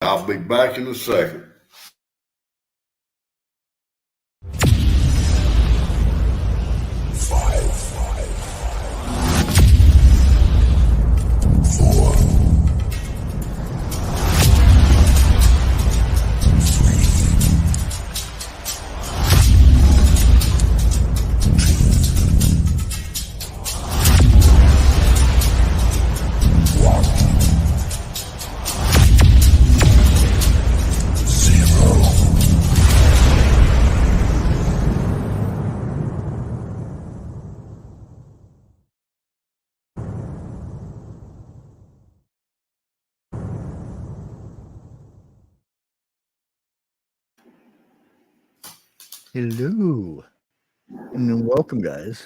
I'll be back in a second. Hello, and welcome, guys.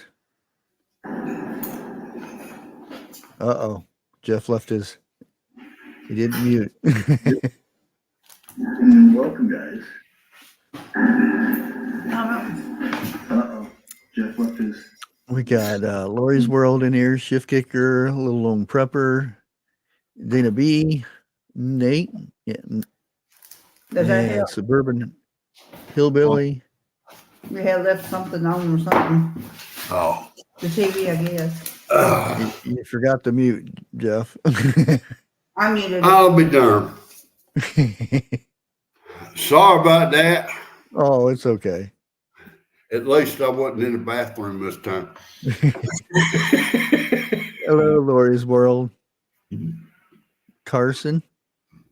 Uh-oh, Jeff left his, he didn't mute. Welcome, guys. Uh-oh, Jeff left his. We got Lori's World in here, Shift Kicker, Little Lone Prepper, Dana B, Nate, yeah, Suburban Hillbilly. We had left something on or something. Oh. The TV, I guess. You forgot to mute, Jeff. I muted it. I'll be darned. Sorry about that. Oh, it's okay. At least I wasn't in the bathroom this time. Hello, Lori's World. Carson,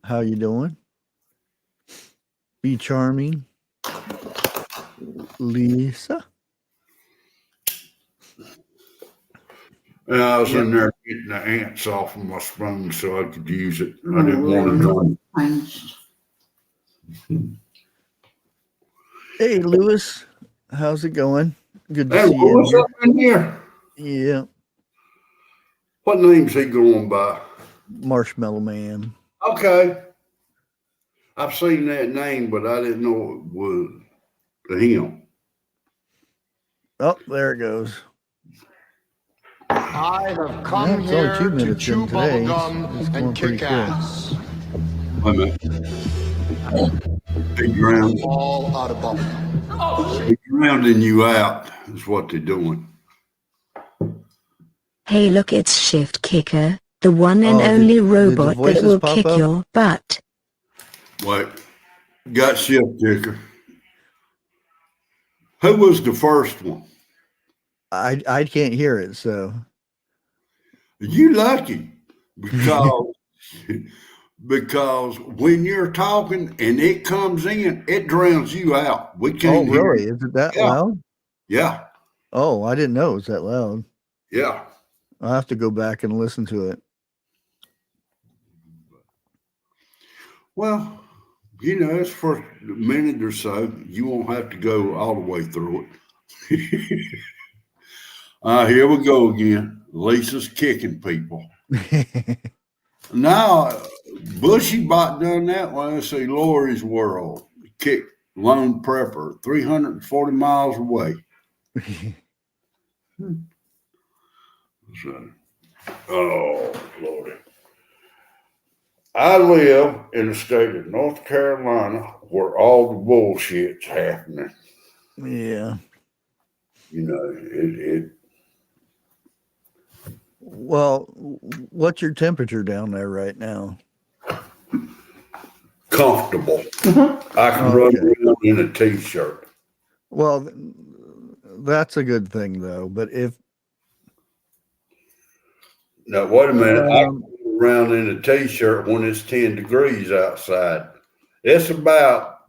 how you doing? Be Charming. Lisa. And I was in there getting the ants off of my spoon so I could use it. I didn't want to drink. Hey, Lewis. How's it going? Good to Hey, see you. what's up in here? Yeah. What name's he going by? Marshmallow Man. Okay. I've seen that name, but I didn't know it was him. Oh, there it goes. I have come here to chew bubblegum and kick ass. Wait a minute. Big round. All out of bubblegum. Big rounding you out is what they're doing. Hey, look, it's Shift Kicker, the one and only robot that will kick your butt. Wait. Got Shift Kicker. Who was the first one? I can't hear it, so. You lucky because when you're talking and it comes in, it drowns you out. We can't hear. Oh, really? Is it that loud? Yeah. Oh, I didn't know it was that loud. Yeah. I'll have to go back and listen to it. Well, you know, it's for a minute or so. You won't have to go all the way through it. Here we go again. Lisa's kicking people. Now, Bushy Bot done that one. Let's see, Lori's World. Kick Lone Prepper, 340 miles away. So, oh, Lordy. I live in the state of North Carolina where all the bullshit's happening. Yeah. You know, Well, what's your temperature down there right now? comfortable. I can run around in a t-shirt. Well, that's a good thing, though. But if now, wait a minute, I can run around in a t-shirt when it's 10 degrees outside. It's about.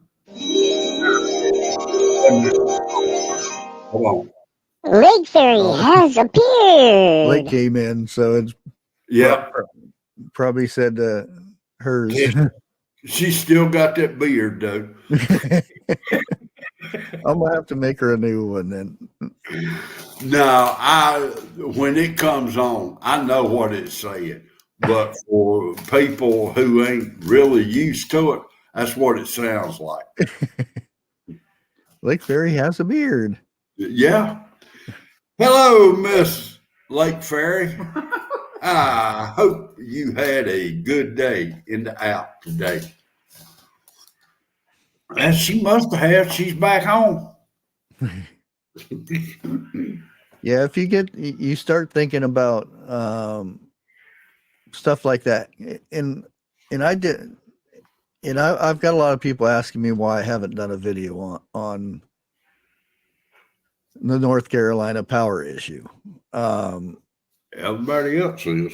Hold on. Lake Fairy has appeared. Blake came in, so it's probably said hers. She still got that beard, though. I'm gonna have to make her a new one then. No, when it comes on, I know what it's saying. But for people who ain't really used to it, that's what it sounds like. Lake Fairy has a beard. Yeah. Hello, Miss Lake Fairy. I hope you had a good day in the out today. And she must have. She's back home. Yeah, if you start thinking about stuff like that, and I did, and I've got a lot of people asking me why I haven't done a video on the North Carolina power issue. Everybody else is.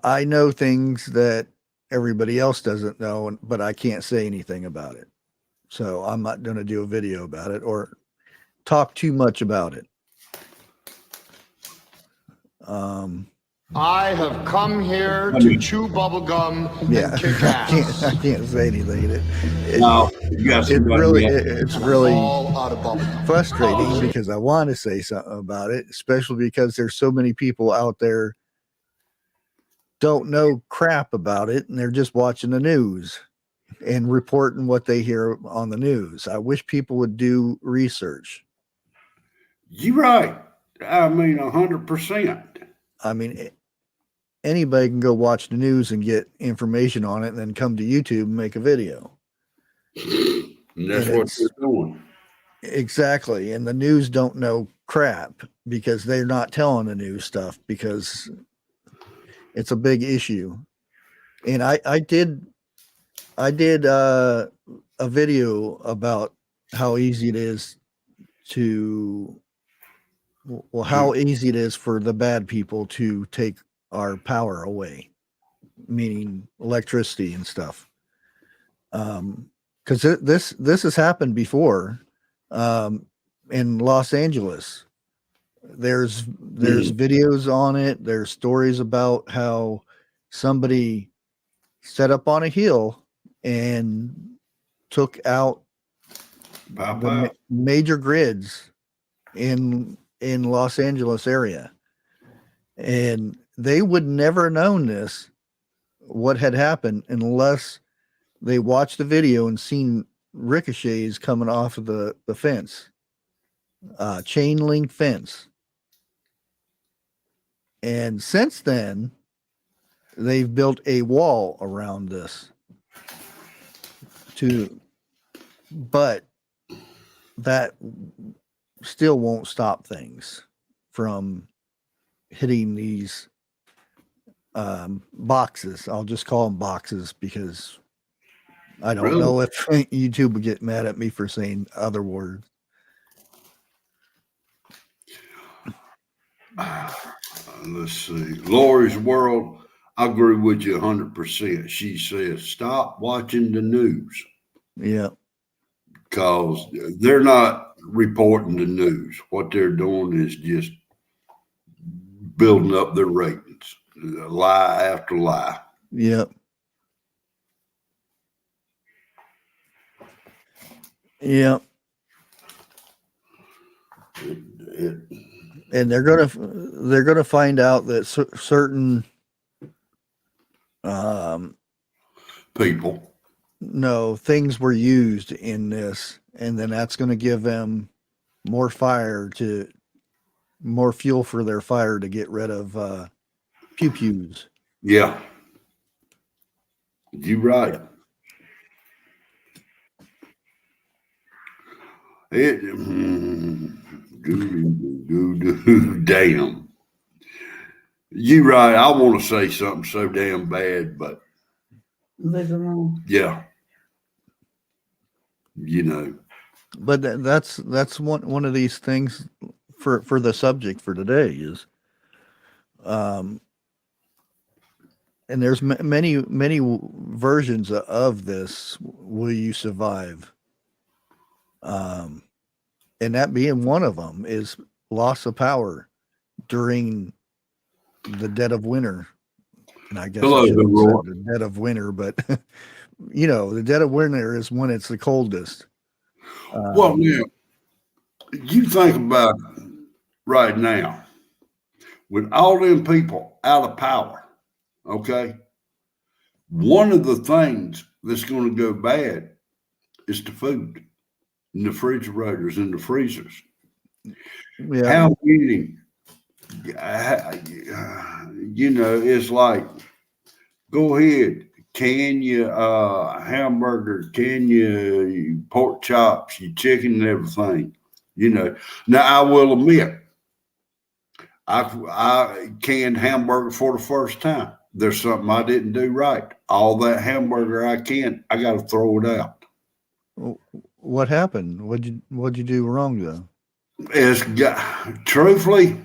I know things that everybody else doesn't know, but I can't say anything about it. So I'm not going to do a video about it or talk too much about it. I have come here to chew bubblegum and kick ass. I can't say anything. No, you got somebody else. It's really All out of bubblegum. frustrating because I want to say something about it, especially because there's so many people out there don't know crap about it and they're just watching the news and reporting what they hear on the news. I wish people would do research. You're right. I mean, 100%. I mean, anybody can go watch the news and get information on it and then come to YouTube and make a video. And that's what they're doing. Exactly. And the news don't know crap because they're not telling the news stuff because it's a big issue. And I did a video about how easy it is how easy it is for the bad people to take our power away, meaning electricity and stuff. Because this has happened before in Los Angeles. There's videos on it. There's stories about how somebody set up on a hill and took out the major grids in Los Angeles area. And they would never known what had happened unless they watched the video and seen ricochets coming off of the fence, chain link fence. And since then, they've built a wall around this but that still won't stop things from hitting these boxes. I'll just call them boxes because I don't know if YouTube would get mad at me for saying other words. Let's see. Lori's World, I agree with you 100%. She says, stop watching the news. Yeah. Because they're not reporting the news. What they're doing is just building up their ratings, lie after lie. Yep. Yep. And they're gonna find out that certain people, things were used in this, and then that's going to give them more fuel for their fire to get rid of pew-pews. Yeah, you're right. Damn. You're right. I want to say something so damn bad, but Leave it alone. yeah. But that's one of these things for the subject for today is and there's many versions of this. Will you survive? And that being one of them is loss of power during the dead of winter. And I guess I should have said the dead of winter, but the dead of winter is when it's the coldest. Well, now, you think about it right now, with all them people out of power, okay, one of the things that's going to go bad is the food in the refrigerators and the freezers. Yeah. How many, it's like, go ahead, can you hamburger, can you pork chops, your chicken and everything. Now I will admit, I canned hamburger for the first time. There's something I didn't do right. All that hamburger I canned, I got to throw it out. What happened? What'd you do wrong though? Truthfully,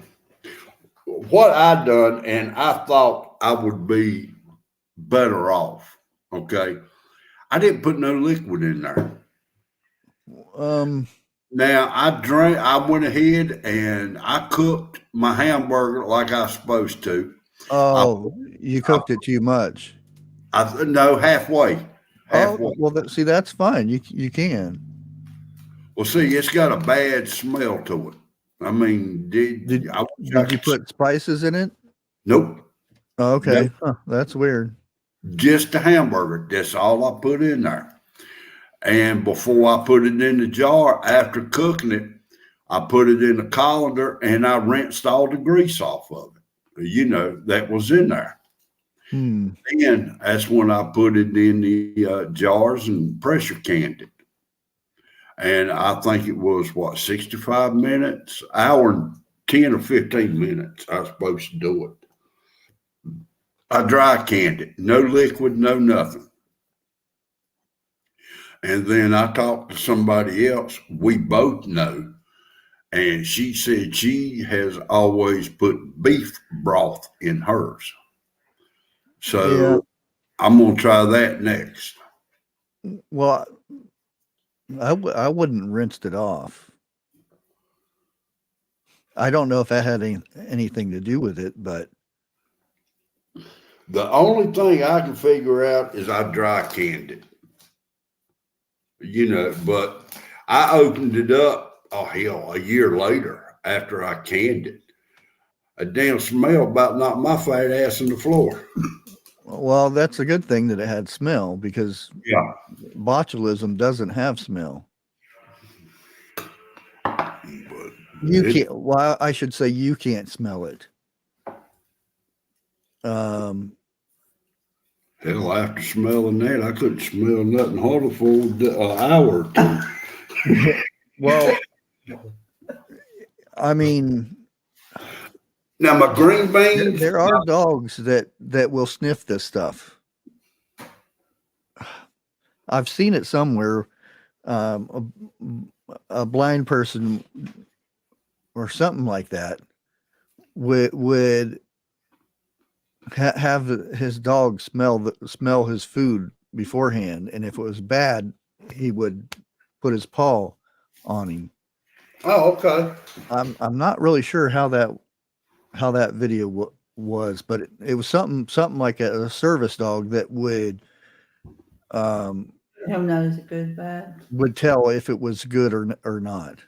what I done, and I thought I would be better off. Okay, I didn't put no liquid in there. Now I went ahead and I cooked my hamburger like I was supposed to. Oh, you cooked it too much. No, halfway. Oh, well, see, that's fine. You can. Well, see, it's got a bad smell to it. I mean, did you put spices in it? Nope. Oh, okay. Nope. Huh, that's weird. Just a hamburger. That's all I put in there. And before I put it in the jar, after cooking it, I put it in a colander and I rinsed all the grease off of it. That was in there. And that's when I put it in the jars and pressure canned it. And I think it was 65 minutes, hour and 10 or 15 minutes I was supposed to do it. I dry canned it, no liquid, no nothing. And then I talked to somebody else we both know, and she said she has always put beef broth in hers. So yeah. I'm going to try that next. Well, I wouldn't rinse it off. I don't know if that had anything to do with it, but the only thing I can figure out is I dry canned it. But I opened it up, a year later after I canned it. A damn smell about knocked my fat ass on the floor. Well, that's a good thing that it had smell, because botulism doesn't have smell. You can't. Well, I should say you can't smell it. Hell, after smelling that, I couldn't smell nothing harder for an hour or two. Well, I mean, now my green beans. There are dogs that will sniff this stuff. I've seen it somewhere. A blind person or something like that would have his dog smell his food beforehand, and if it was bad, he would put his paw on him. Oh, okay. I'm not really sure how that video was, but it was something like a service dog that would He'll notice it good, bad. would tell if it was good or not.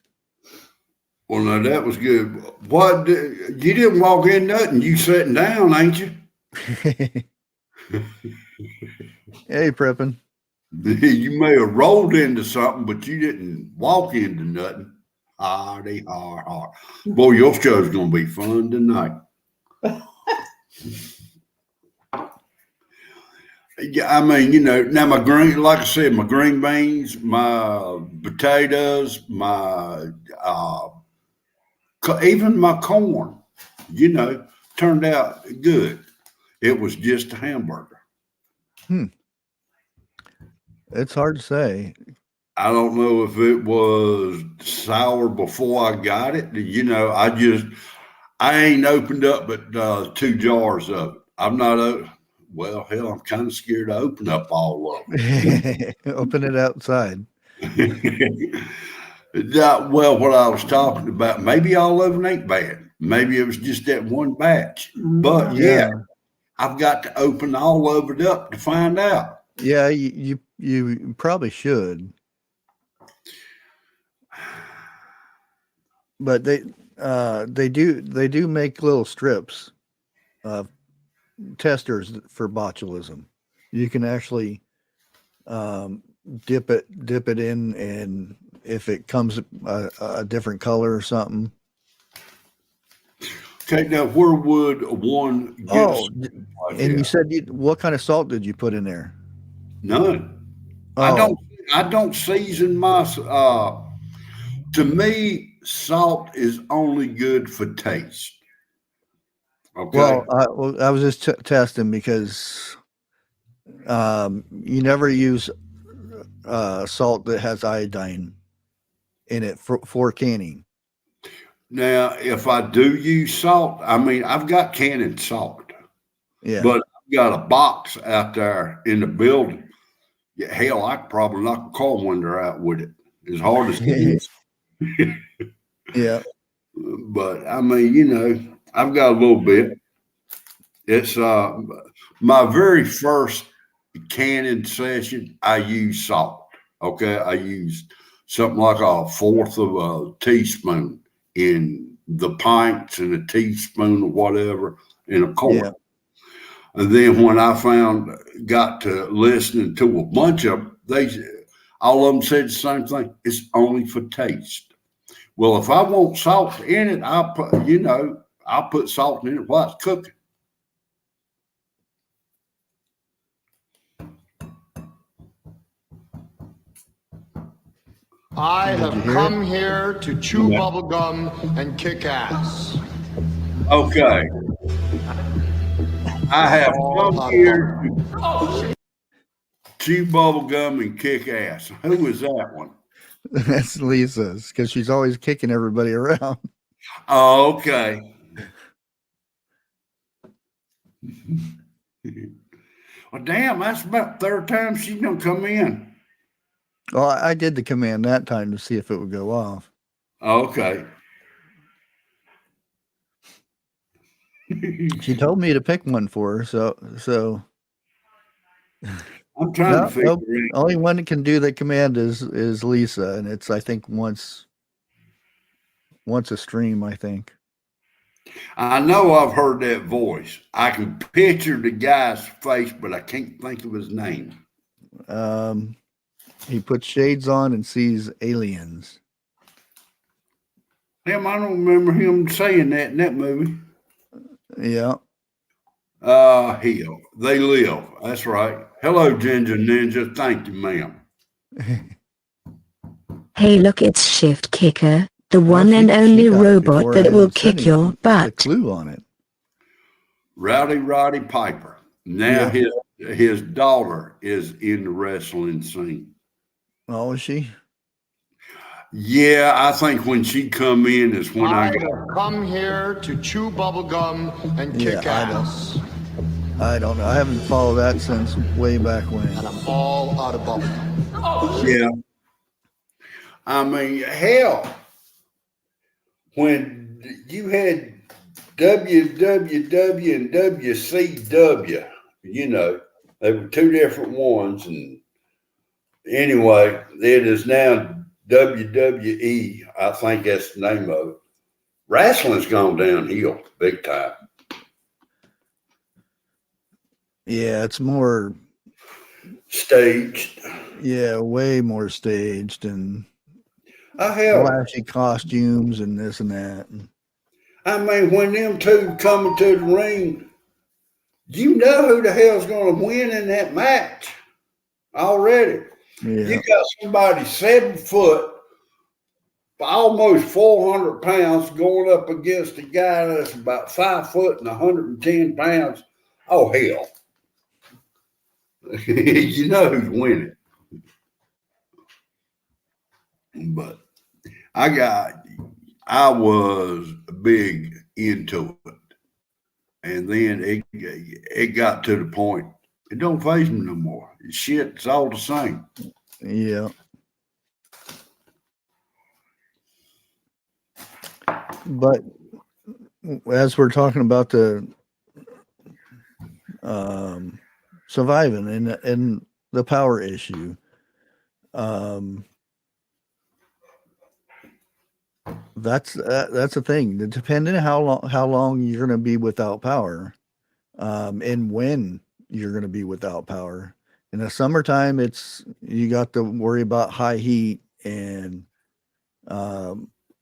Well, now that was good. What, you didn't walk in nothing. You sitting down, ain't you? Hey, Preppin. You may have rolled into something, but you didn't walk into nothing. Hardy, hard. Boy, your show's going to be fun tonight. Yeah, I mean, now my green, like I said, my green beans, my potatoes, my even my corn, turned out good. It was just a hamburger. It's hard to say. I don't know if it was sour before I got it. I ain't opened up but 2 jars of it. I'm not. Well, hell, I'm kind of scared to open up all of them. Open it outside. Well, what I was talking about, maybe all of them ain't bad. Maybe it was just that one batch. But yeah, I've got to open all of it up to find out. Yeah, you probably should. But they do make little strips of testers for botulism. You can actually dip it in, and if it comes a different color or something. Okay, now where would one get Oh, like and you that? said what kind of salt did you put in there? None. Oh, I don't season my to me, salt is only good for taste. Okay. well, I was just testing because you never use salt that has iodine in it for canning. Now, if I do use salt, I mean, I've got canning salt, Yeah. but I've got a box out there in the building. Yeah, hell, I could probably knock a car window out with it, as hard as it is. Yeah. But I mean, you know, I've got a little bit. It's my very first canning session, I used salt. Okay. I used something like a fourth of a teaspoon in the pints and a teaspoon of whatever in a quart. Yeah. And then when I got to listening to a bunch of them, all of them said the same thing. It's only for taste. Well, if I want salt in it, I'll put salt in it while it's cooking. I Did you have hear come here to chew bubblegum and kick ass. Okay. I have come here to chew bubble gum and kick ass. Who was that one? That's Lisa's because she's always kicking everybody around. Oh, okay. Well, damn, that's about the third time she's gonna come in. Well, I did the command that time to see if it would go off. Okay. She told me to pick one for her, so I'm trying to figure nope. Only one that can do the command is Lisa, and it's I think once a stream, I think. I know I've heard that voice. I can picture the guy's face, but I can't think of his name. He puts shades on and sees aliens. Damn, I don't remember him saying that in that movie. Yeah. Hell, they live. That's right. Hello, Ginger Ninja. Thank you, ma'am. Hey, look, it's Shift Kicker, the one and She only got it robot before I that will had said kick your anything. butt. The clue on it. Rowdy Piper. Now his daughter is in the wrestling scene. Oh, is she? Yeah, I think when she come in is when I have come here to chew bubblegum and kick ass. I don't know. I haven't followed that since way back when. And I'm all out of bubblegum. Yeah. I mean, hell, when you had WWW and WCW, you know, they were two different ones. And anyway, it is now WWE. I think that's the name of it. Wrestling's gone downhill big time. Yeah, it's more Staged. Yeah, way more staged and hell, flashy costumes and this and that. I mean, when them two coming to the ring, you know who the hell's going to win in that match already. Yeah. You got somebody 7 foot, almost 400 pounds going up against a guy that's about 5 foot and 110 pounds. Oh, hell. You know who's winning. But I was big into it. And then it got to the point, it don't faze me no more. Shit, it's all the same. Yeah. But as we're talking about the surviving and the power issue, that's a thing. Depending on how long you're going to be without power, and when you're going to be without power. In the summertime, you got to worry about high heat, and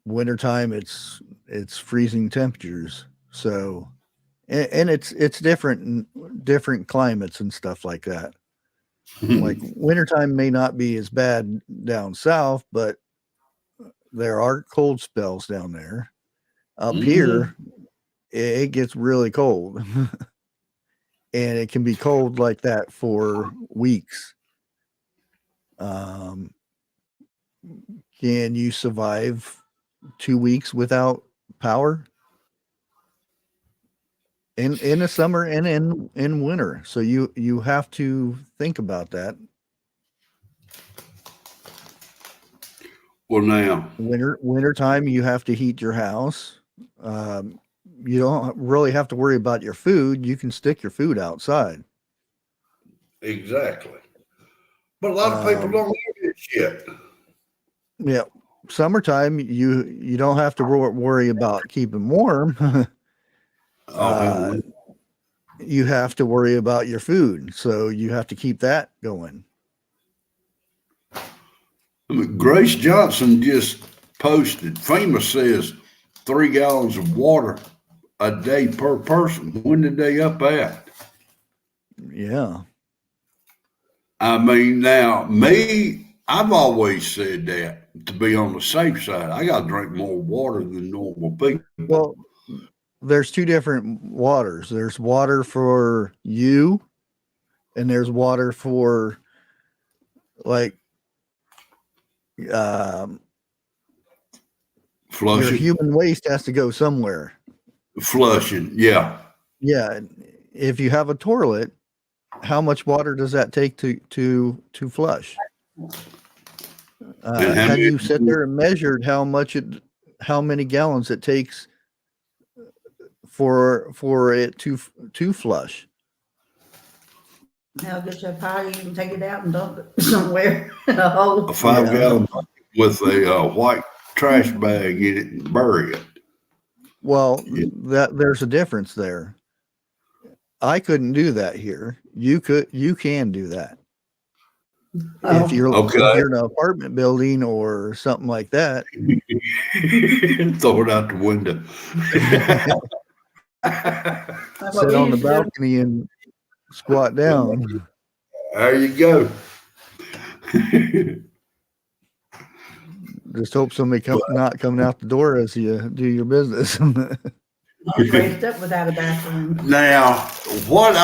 wintertime it's freezing temperatures. So, and it's different in different climates and stuff like that. Like wintertime may not be as bad down south, but there are cold spells down there. Up here, it gets really cold. And it can be cold like that for weeks. Can you survive 2 weeks without power? In the summer and in winter. So you have to think about that. Well, now Wintertime, you have to heat your house. You don't really have to worry about your food. You can stick your food outside. exactly. But a lot of people don't do this shit. Yeah. Summertime, you don't have to worry about keeping warm. You have to worry about your food. So you have to keep that going. I mean, Grace Johnson just posted, FEMA says 3 gallons of water a day per person. When did they up that? Yeah. I mean, now I've always said that to be on the safe side. I got to drink more water than normal people. Well, there's 2 different waters. There's water for you, and there's water for like your Flushing, human waste has to go somewhere. flushing, yeah. Yeah. If you have a toilet, how much water does that take to flush? And Have you sit there and measured how many gallons it takes for it to flush? Now get your pile, you can take it out and dump it somewhere in a hole. A 5 gallon bucket with a white trash bag in it and bury it. Well, there's a difference there. I couldn't do that here. You can do that. If you're in an apartment building or something like that. Throw it out the window. Sit on the balcony and squat down. There you go. Just hope somebody not coming out the door as you do your business. I'm raised up without a bathroom. Now, I want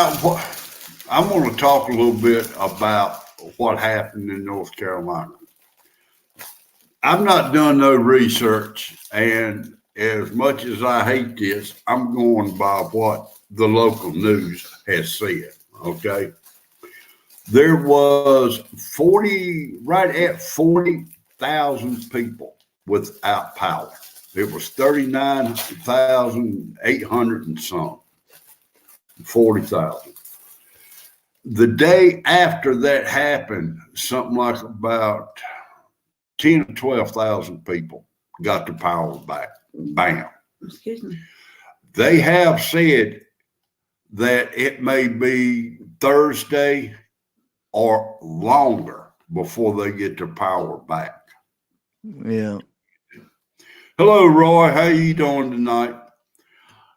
to talk a little bit about what happened in North Carolina. I've not done no research, and as much as I hate this, I'm going by what the local news has said. Okay, there was 40,000 people without power. It was 39,800 and some. 40,000. The day after that happened, something like about 10 or 12,000 people got their power back. Bam. Excuse me. They have said that it may be Thursday or longer before they get their power back. Yeah. Hello, Roy. How you doing tonight?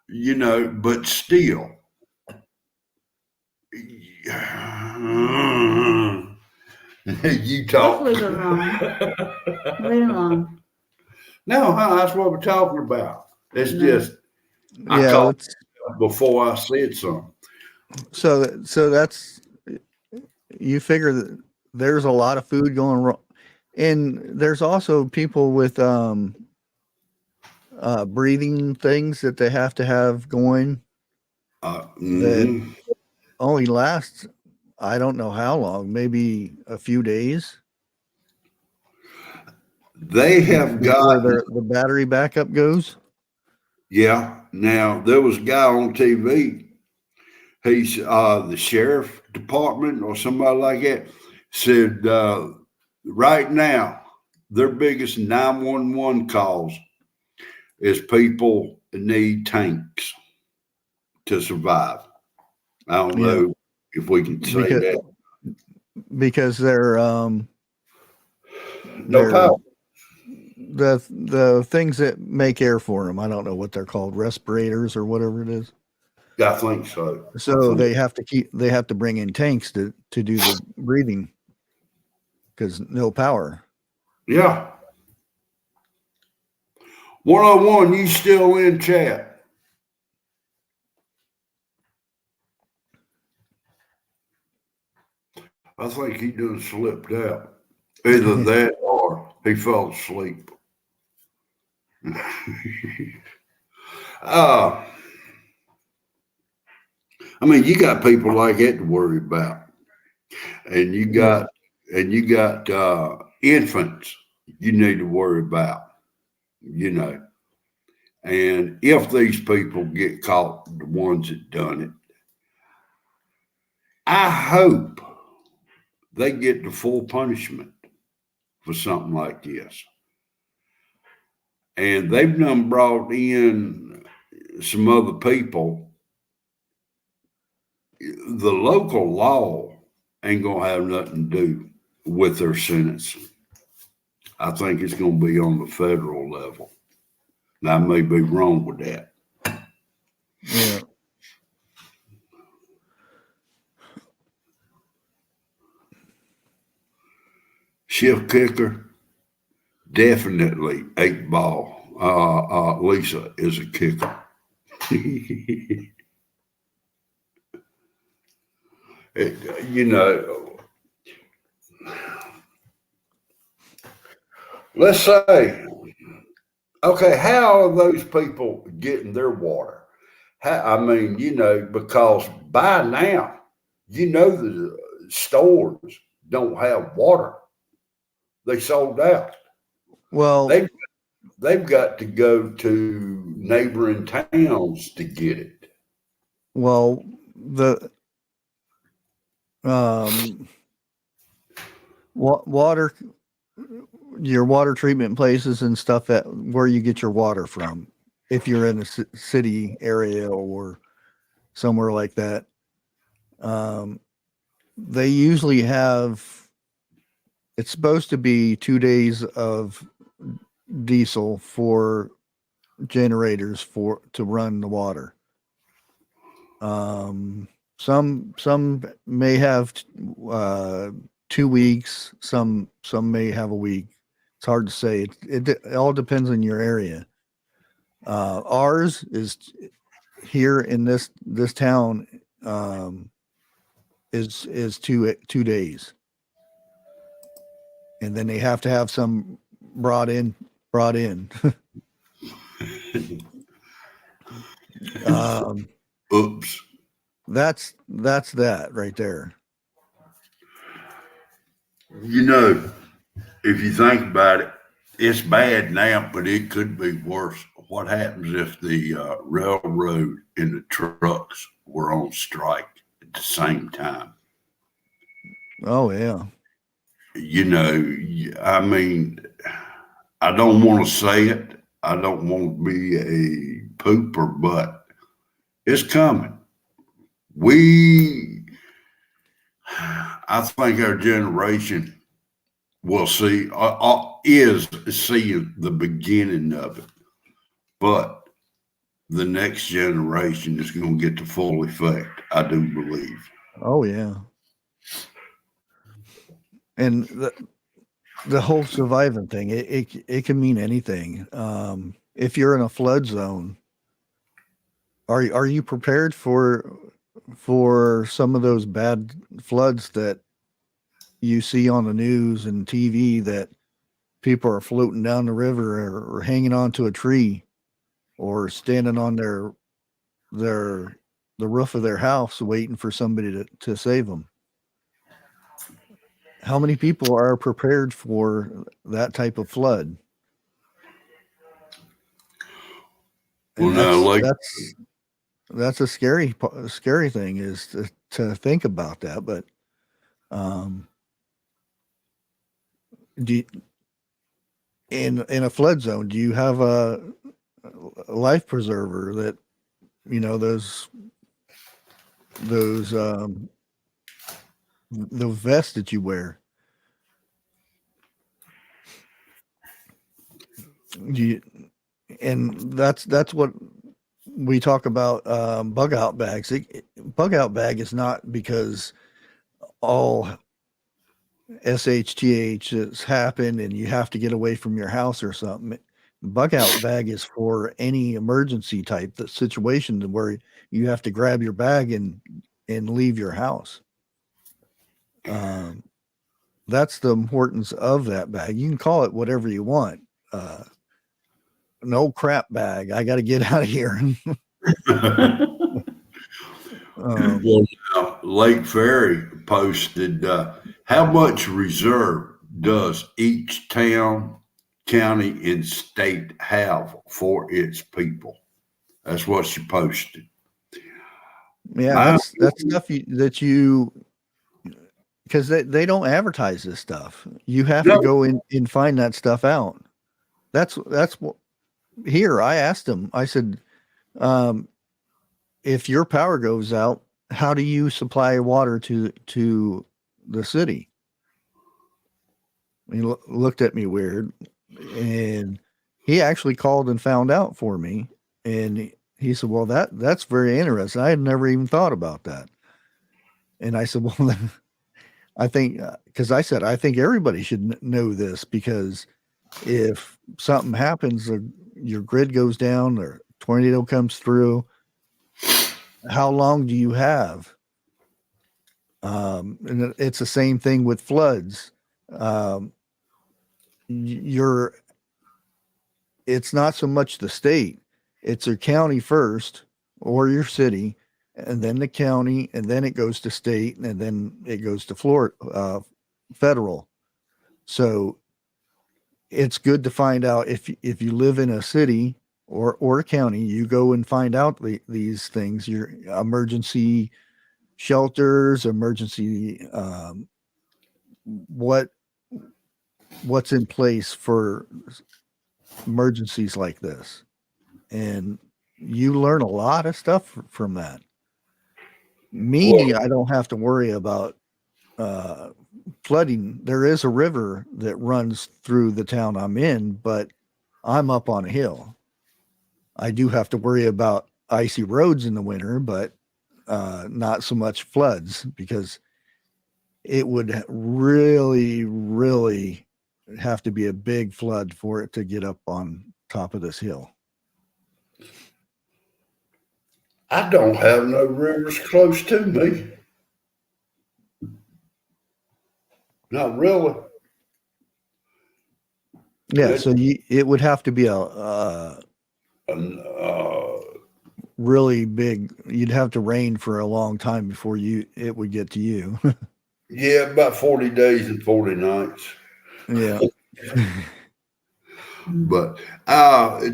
But still, you talk. Leave it alone. Leave it alone. No, that's what we're talking about. It's just I talked before I said something. So that's, you figure that there's a lot of food going wrong, and there's also people with breathing things that they have to have going that only lasts, I don't know how long, maybe a few days. They have got the battery backup goes. Yeah. Now there was a guy on TV. He's the sheriff department or somebody like that said right now their biggest 911 calls is people need tanks to survive. I don't know if we can say that because they're no power. the things that make air for them. I don't know what they're called, respirators or whatever it is. I think so. So they have to bring in tanks to do the breathing because no power. Yeah. 101, you still in chat? I think he done slipped out. Either that or he fell asleep. I mean, you got people like that to worry about, and you got infants you need to worry about, you know. And if these people get caught, the ones that done it, I hope they get the full punishment for something like this. And they've done brought in some other people. The local law ain't gonna have nothing to do with their sentencing. I think it's gonna be on the federal level. Now, I may be wrong with that. Yeah. Shift kicker, definitely 8-ball. Lisa is a kicker. You know, let's say, okay, how are those people getting their water? I mean, you know, because by now, you know, the stores don't have water. They sold out. Well, they've got to go to neighboring towns to get it. well, water, your water treatment places and stuff that where you get your water from, if you're in a city area or somewhere like that, they usually have, it's supposed to be 2 days of diesel for generators to run the water. Some may have 2 weeks, some may have a week. It's hard to say. It all depends on your area. Ours is here in this town, is 2 days, and then they have to have some brought in. Oops. That's that right there. You know, if you think about it, it's bad now, but it could be worse. What happens if the railroad and the trucks were on strike at the same time? Oh yeah. You know, I mean, I don't want to say it. I don't want to be a pooper, but it's coming. I think our generation will see, is seeing the beginning of it, but the next generation is going to get the full effect, I do believe. Oh yeah. And the whole surviving thing, it can mean anything. If you're in a flood zone, are you prepared for some of those bad floods that you see on the news and TV, that people are floating down the river or hanging onto a tree or standing on the roof of their house waiting for somebody to save them? How many people are prepared for that type of flood? Well, And that's a scary thing, is to think about that. But in a flood zone, do you have a life preserver that, you know, those the vest that you wear? you, and that's what we talk about, bug out bags. Bug out bag is not because all SHTH has happened and you have to get away from your house or something. The bug out bag is for any emergency type situation where you have to grab your bag and leave your house. That's the importance of that bag. You can call it whatever you want. An old crap bag. I got to get out of here. Well, now, Lake Ferry posted, how much reserve does each town, county, and state have for its people? That's what she posted. Yeah, that's stuff because they don't advertise this stuff. You have to go in and find that stuff out. That's what here. I asked him. I said, if your power goes out, how do you supply water to the city? He looked at me weird, and he actually called and found out for me. And he said, "Well, that's very interesting. I had never even thought about that." And I said, "Well, I think because I said I think everybody should know this, because if something happens, your grid goes down or tornado comes through, how long do you have?" And it's the same thing with floods. It's not so much the state, it's your county first or your city, and then the county, and then it goes to state, and then it goes to Florida, federal. So it's good to find out if you live in a city or a county, you go and find out these things, your emergency shelters, emergency, what's in place for emergencies like this. And you learn a lot of stuff from that. Me, I don't have to worry about flooding. There is a river that runs through the town I'm in, but I'm up on a hill. I do have to worry about icy roads in the winter, but not so much floods, because it would really, really have to be a big flood for it to get up on top of this hill. I don't have no rivers close to me. Not really. Yeah, so it would have to be a really big. You'd have to rain for a long time before it would get to you. Yeah, about 40 days and 40 nights. Yeah. But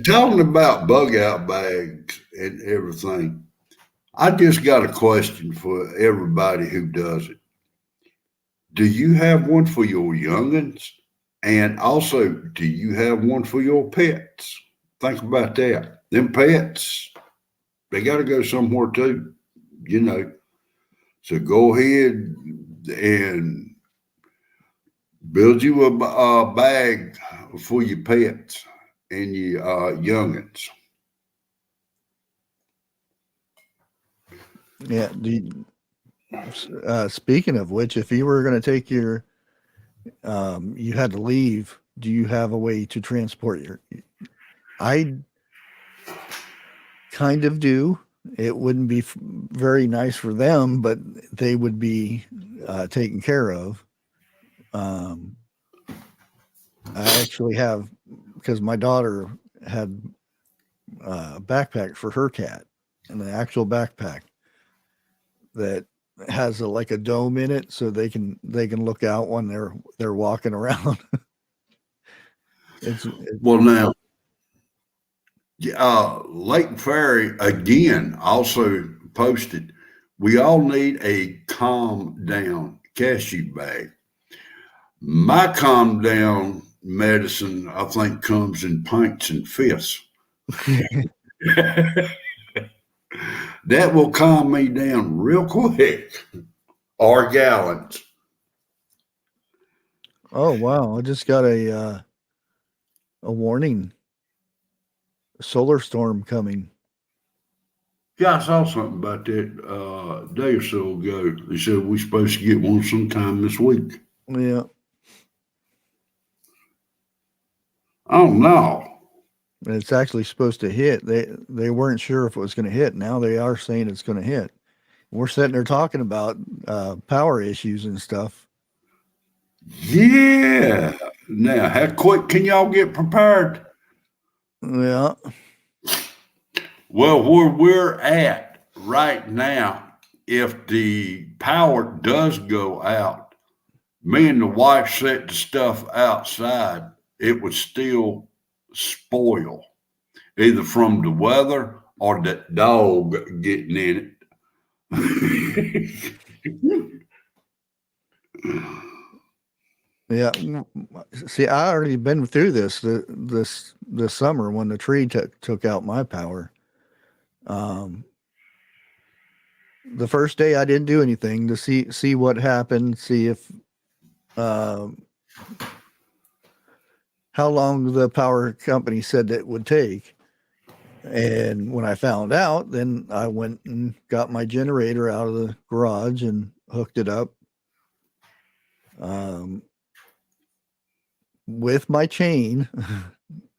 talking about bug out bags and everything, I just got a question for everybody who does it. Do you have one for your youngins? And also, do you have one for your pets? Think about that. Them pets, they got to go somewhere too, So go ahead and build you a bag for your pets and your youngins. Yeah. Speaking of which, if you were going to take you had to leave, do you have a way to transport I kind of do. It wouldn't be very nice for them, but they would be taken care of. I actually have, because my daughter had a backpack for her cat, and an actual backpack that has like a dome in it, so they can look out when they're walking around. Well, now, Lake Ferry again also posted, we all need a calm down cashew bag. My calm down medicine, I think, comes in pints and fists. That will calm me down real quick. Or gallons. Oh wow! I just got a warning solar storm coming. Yeah, I saw something about that a day or so ago. They said we're supposed to get one sometime this week. Yeah. Oh no. It's actually supposed to hit. They weren't sure if it was going to hit. Now they are saying it's going to hit. We're sitting there talking about power issues and stuff. Yeah. Now, how quick can y'all get prepared? Yeah. Well, where we're at right now, if the power does go out, me and the wife set the stuff outside, it would still spoil, either from the weather or the dog getting in it. Yeah. See, I already been through this summer when the tree took out my power. The first day I didn't do anything to see what happened, see if how long the power company said it would take. And when I found out, then I went and got my generator out of the garage and hooked it up. With my chain,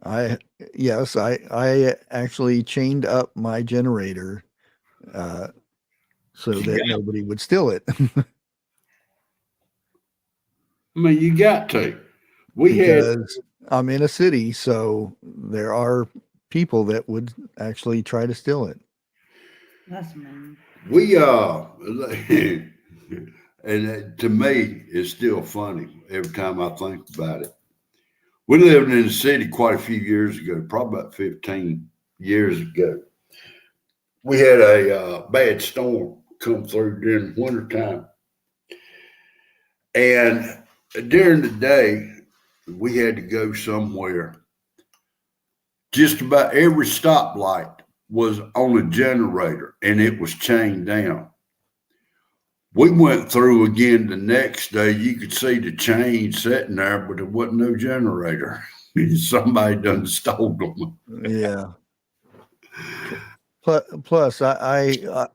I actually chained up my generator so that nobody would steal it. I mean, you got to. Because I'm in a city, so there are people that would actually try to steal it. That's mean. And to me, it's still funny every time I think about it. We lived in the city quite a few years ago, probably about 15 years ago. We had a bad storm come through during wintertime. And during the day, we had to go somewhere. Just about every stoplight was on a generator and it was chained down. We went through again the next day. You could see the chain sitting there, but there wasn't no generator. Somebody done stole them. Yeah. Plus, I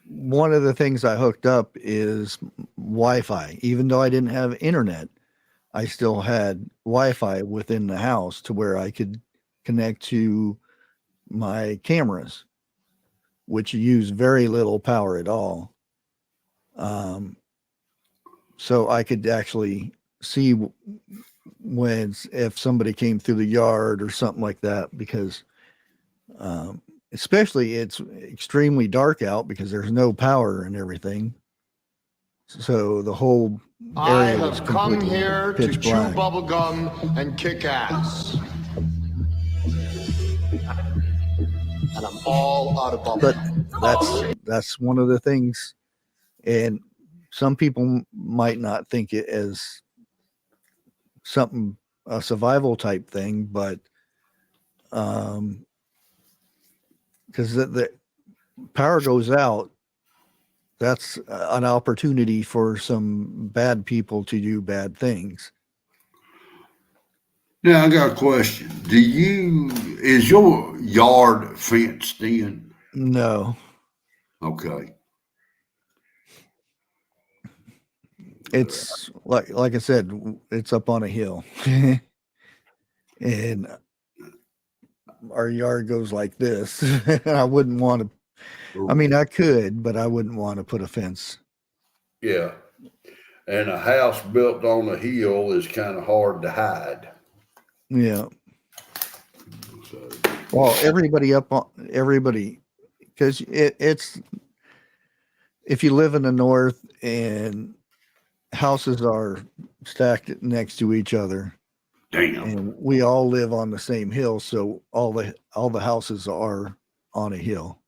one of the things I hooked up is Wi-Fi. Even though I didn't have internet, I still had Wi-Fi within the house to where I could connect to my cameras, which use very little power at all. So I could actually see if somebody came through the yard or something like that, because especially it's extremely dark out because there's no power and everything. So the whole area was completely come here pitch to black. chew bubble gum and kick ass. And I'm all out of bubble. But that's one of the things, and some people might not think it as something a survival type thing, but because the power goes out, that's an opportunity for some bad people to do bad things. Now I got a question. Is your yard fenced in? No. Okay. It's like I said, it's up on a hill. And our yard goes like this. I wouldn't want to, I mean, I could, but I wouldn't want to put a fence. Yeah. And a house built on a hill is kind of hard to hide. Yeah. So, Well, everybody, because it's, if you live in the north and houses are stacked next to each other, damn. and we all live on the same hill, so all the houses are on a hill.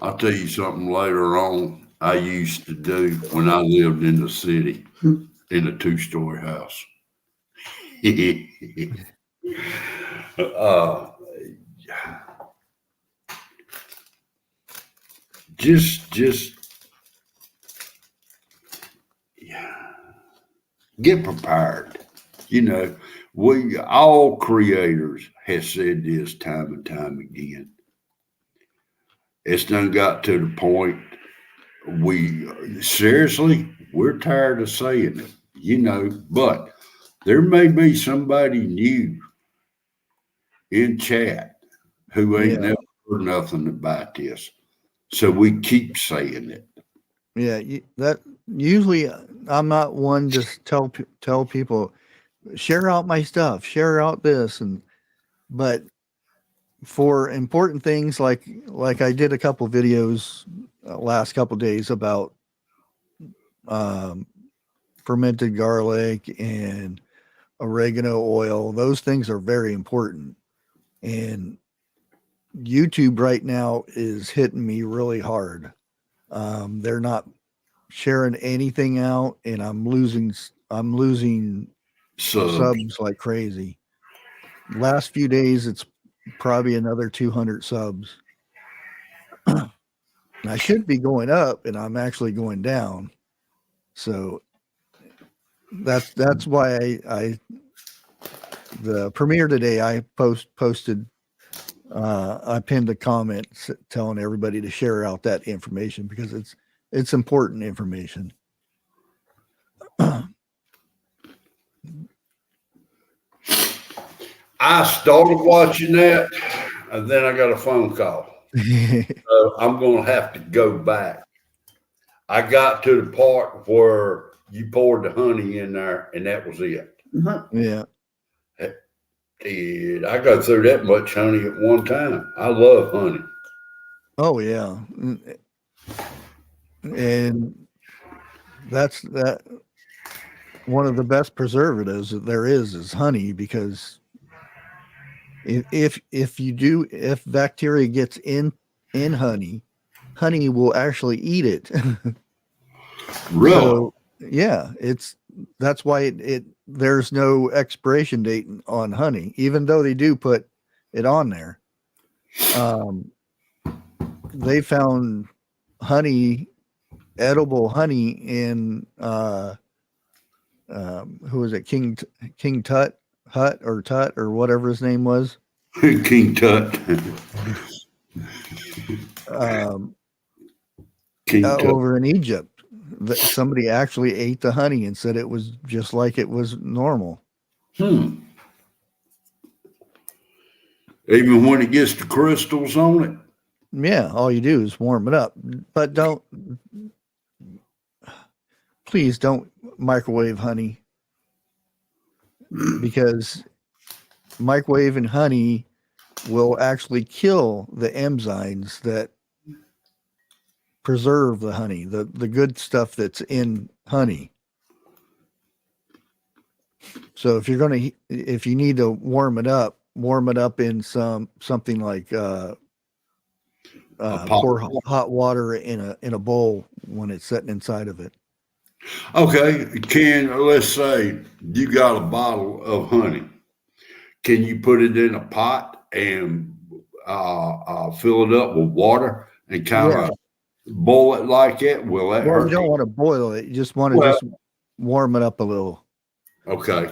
I'll tell you something later on I used to do when I lived in the city in a 2-story house. Just get prepared. You know, we all creators have said this time and time again. It's done got to the point we're tired of saying it, you know, but there may be somebody new in chat who ain't never heard nothing about this. So we keep saying it. Yeah, that usually I'm not one to tell people share out my stuff, share out this, but for important things like I did a couple videos last couple days about fermented garlic and oregano oil. Those things are very important, and YouTube right now is hitting me really hard. They're not sharing anything out, and I'm losing subs like crazy. Last few days, it's probably another 200 subs. I should be going up, and I'm actually going down. So that's why I the premiere today I posted. I pinned a comment telling everybody to share out that information because it's important information. I started watching that, and then I got a phone call. So I'm going to have to go back. I got to the part where you poured the honey in there, and that was it. Yeah. I go through that much honey at one time. I love honey. Oh yeah, and that's one of the best preservatives that there is honey, because if bacteria gets in honey will actually eat it. Really? So, yeah, that's why there's no expiration date on honey, even though they do put it on there. They found edible honey in who was it, King Tut or whatever his name was. King Tut. King Tut. Over in Egypt. Somebody actually ate the honey and said it was just like it was normal. Even when it gets the crystals on it? Yeah, all you do is warm it up. But please don't microwave honey, because microwaving honey will actually kill the enzymes that preserve the honey, the good stuff that's in honey. So if you need to warm it up in something like pour hot water in a bowl when it's sitting inside of it. Okay, let's say you got a bottle of honey. Can you put it in a pot and fill it up with water and kind of boil it like that? Will that hurt? You don't want to boil it. You just want to just warm it up a little. Okay.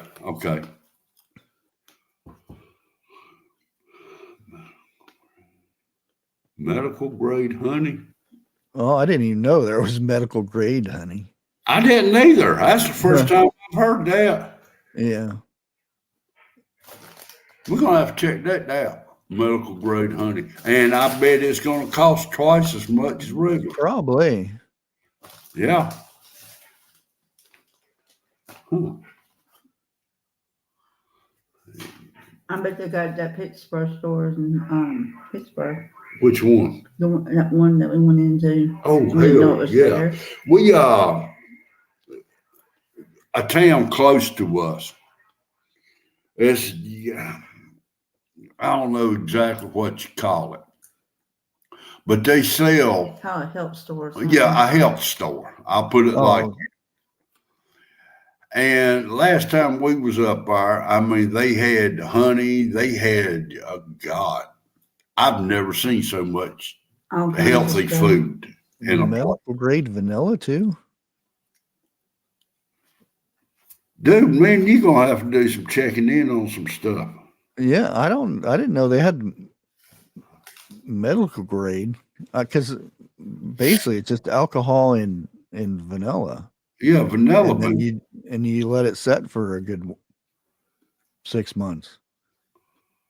Medical grade honey? Oh, I didn't even know there was medical grade honey. I didn't either. That's the first time I've heard that. Yeah. We're going to have to check that out. Medical grade honey. And I bet it's going to cost twice as much as regular. Probably. Yeah. I bet they got that Pittsburgh stores in Pittsburgh. Which one? That one that we went into. Oh, hell, yeah. There. We a town close to us. It's I don't know exactly what you call it, but they sell a health store. Yeah, a health store. I'll put it like that. And last time we was up there, I mean, they had honey. They had God. I've never seen so much healthy food in a medical grade vanilla too. Dude, man, you're gonna have to do some checking in on some stuff. Yeah, I didn't know they had medical grade, because basically it's just alcohol and vanilla, Yeah, vanilla and then bean. you let it set for a good 6 months.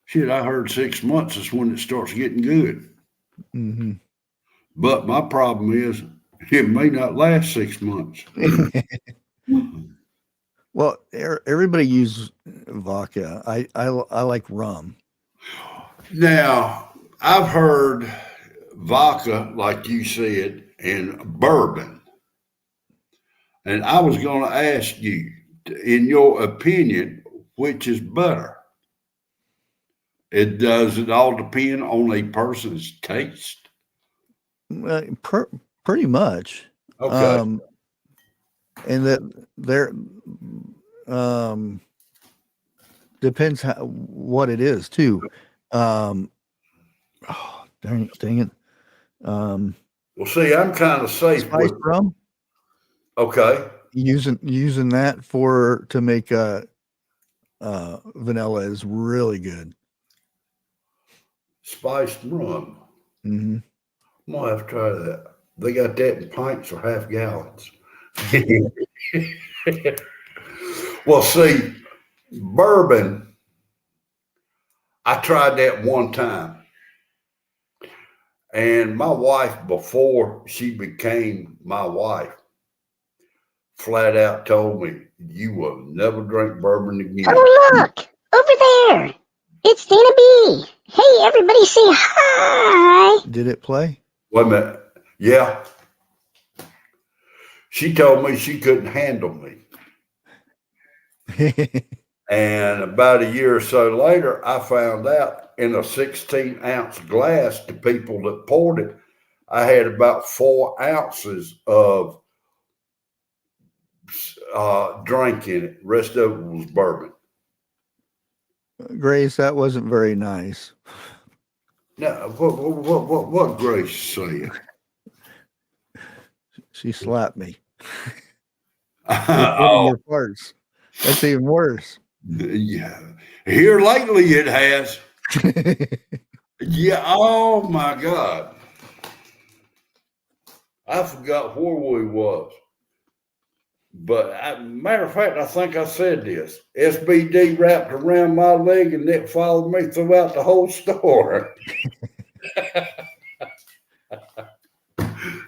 Shit, I heard 6 months is when it starts getting good. Mm-hmm. But my problem is it may not last 6 months. Well, everybody uses vodka. I like rum. Now, I've heard vodka, like you said, and bourbon. And I was going to ask you, in your opinion, which is better? Does it all depend on a person's taste? Pretty much. Okay. And that there depends what it is too. Oh, dang it. Well, see, I'm kind of safe Spiced with. rum. Okay. Using that to make vanilla is really good. Spiced rum. Mm-hmm. I'm gonna have to try that. They got that in pints or half gallons. Well, see, bourbon, I tried that one time. And my wife, before she became my wife, flat out told me, you will never drink bourbon again. Oh, look, over there. It's Dana B. Hey, everybody say hi. Did it play? Wait a minute. Yeah. She told me she couldn't handle me. And about a year or so later, I found out in a 16-ounce glass, the people that poured it, I had about 4 ounces of drink in it. Rest of it was bourbon. Grace, that wasn't very nice. Now, what Grace saying? She slapped me. Oh, Your parts. That's even worse. yeah. Here lately it has. Yeah. Oh my God. I forgot where we was. But matter of fact, I think I said this. SBD wrapped around my leg and it followed me throughout the whole store.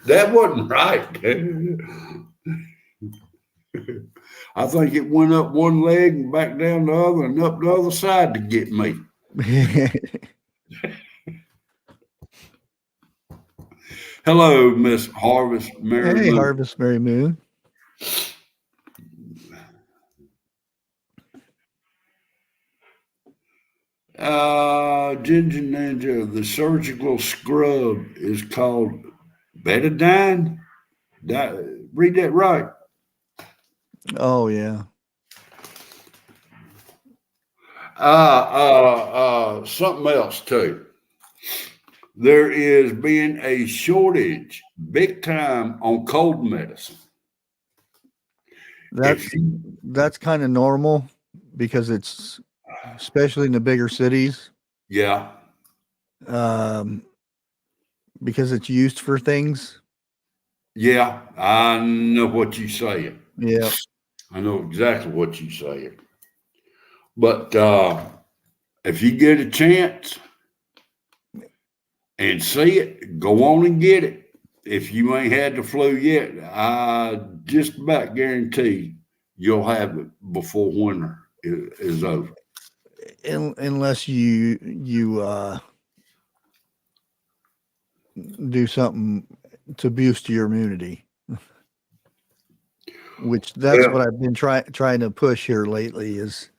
That wasn't right. I think it went up one leg and back down the other and up the other side to get me. Hello, Miss Harvest Mary Moon. Harvest Mary Moon. Ginger Ninja, the surgical scrub is called betadine. Read that right. Oh yeah. Something else too. There is being a shortage big time on cold medicine. That's kind of normal because it's especially in the bigger cities. Yeah. Because it's used for things. Yeah, I know what you're saying. Yeah. I know exactly what you're saying. But if you get a chance and see it, go on and get it. If you ain't had the flu yet, I just about guarantee you'll have it before winter is over. Unless you do something to boost your immunity, which that's what I've been trying to push here lately, is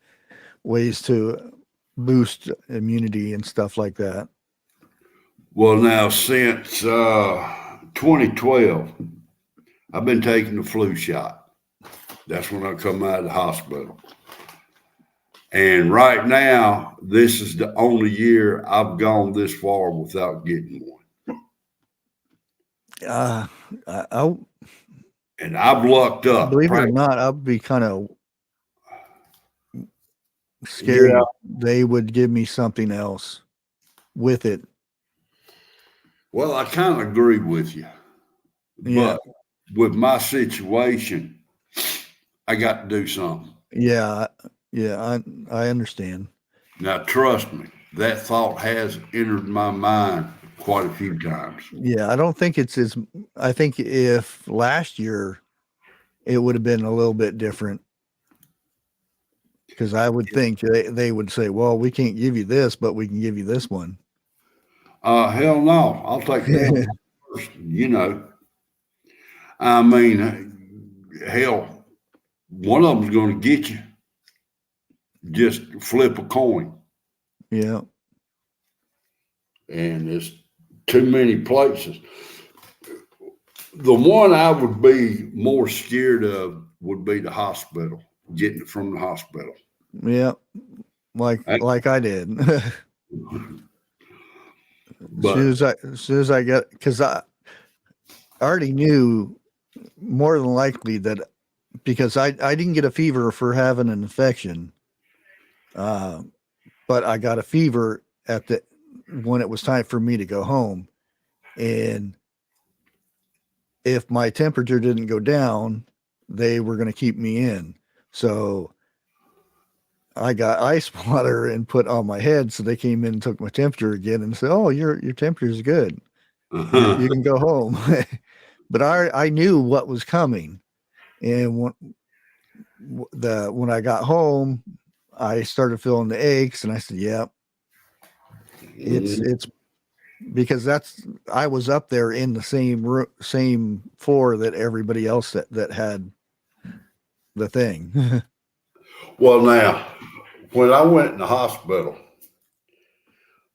ways to boost immunity and stuff like that. Well, now since 2012, I've been taking the flu shot. That's when I come out of the hospital. And right now, this is the only year I've gone this far without getting one. And I've lucked up. Believe it or not, I'll be kind of scared Yeah. they would give me something else with it. Well, I kind of agree with you, Yeah. but with my situation, I got to do something. Yeah. Yeah. I understand. Now, trust me, that thought has entered my mind quite a few times. Yeah. I don't think it's as, I think if last year it would have been a little bit different. Because I would think they would say, well, we can't give you this, but we can give you this one. Hell no, I'll take that first, you know. I mean, hell, one of them's going to get you. Just flip a coin. Yeah. And it's too many places. The one I would be more scared of would be the hospital, getting it from the hospital. Yeah. Like I did. But as soon as I got, because I already knew more than likely that because I didn't get a fever for having an infection, but I got a fever when it was time for me to go home, and if my temperature didn't go down, they were going to keep me in. So I got ice water and put on my head. So they came in and took my temperature again and said, "Oh, your temperature is good. You can go home." But I knew what was coming. And when I got home, I started feeling the aches and I said, "Yep, it's because I was up there in the same floor that everybody else that had the thing." well, now, when I went in the hospital,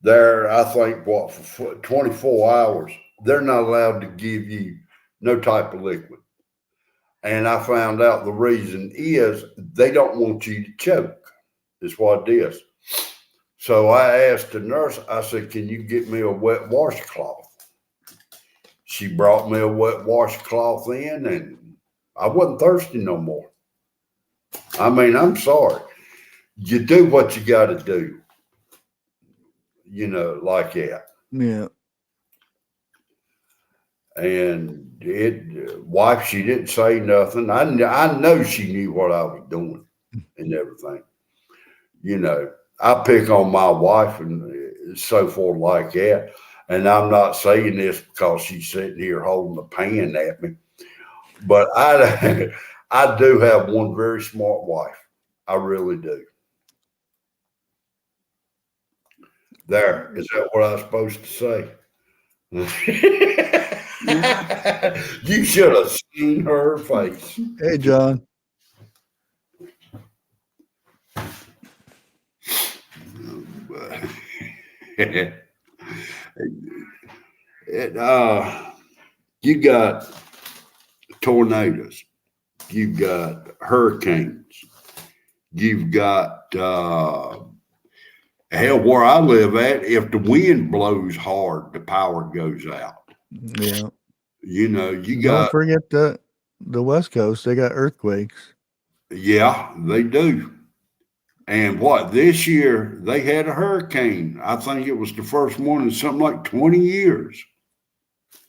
there, I think, for 24 hours, they're not allowed to give you no type of liquid. And I found out the reason is they don't want you to choke, is what it is. So I asked the nurse, I said, "Can you get me a wet washcloth?" She brought me a wet washcloth in, and I wasn't thirsty no more. I mean, I'm sorry. You do what you got to do, you know, like that. Yeah. And wife, she didn't say nothing. I know she knew what I was doing and everything. You know, I pick on my wife and so forth like that. And I'm not saying this because she's sitting here holding the pan at me, but I do have one very smart wife. I really do. There, is that what I was supposed to say? You should have seen her face. Hey, John. You got tornadoes, you've got hurricanes, you've got hell, where I live at, if the wind blows hard, the power goes out. Yeah. You know, Don't forget the West Coast, they got earthquakes. Yeah, they do. And this year they had a hurricane. I think it was the first one in something like 20 years.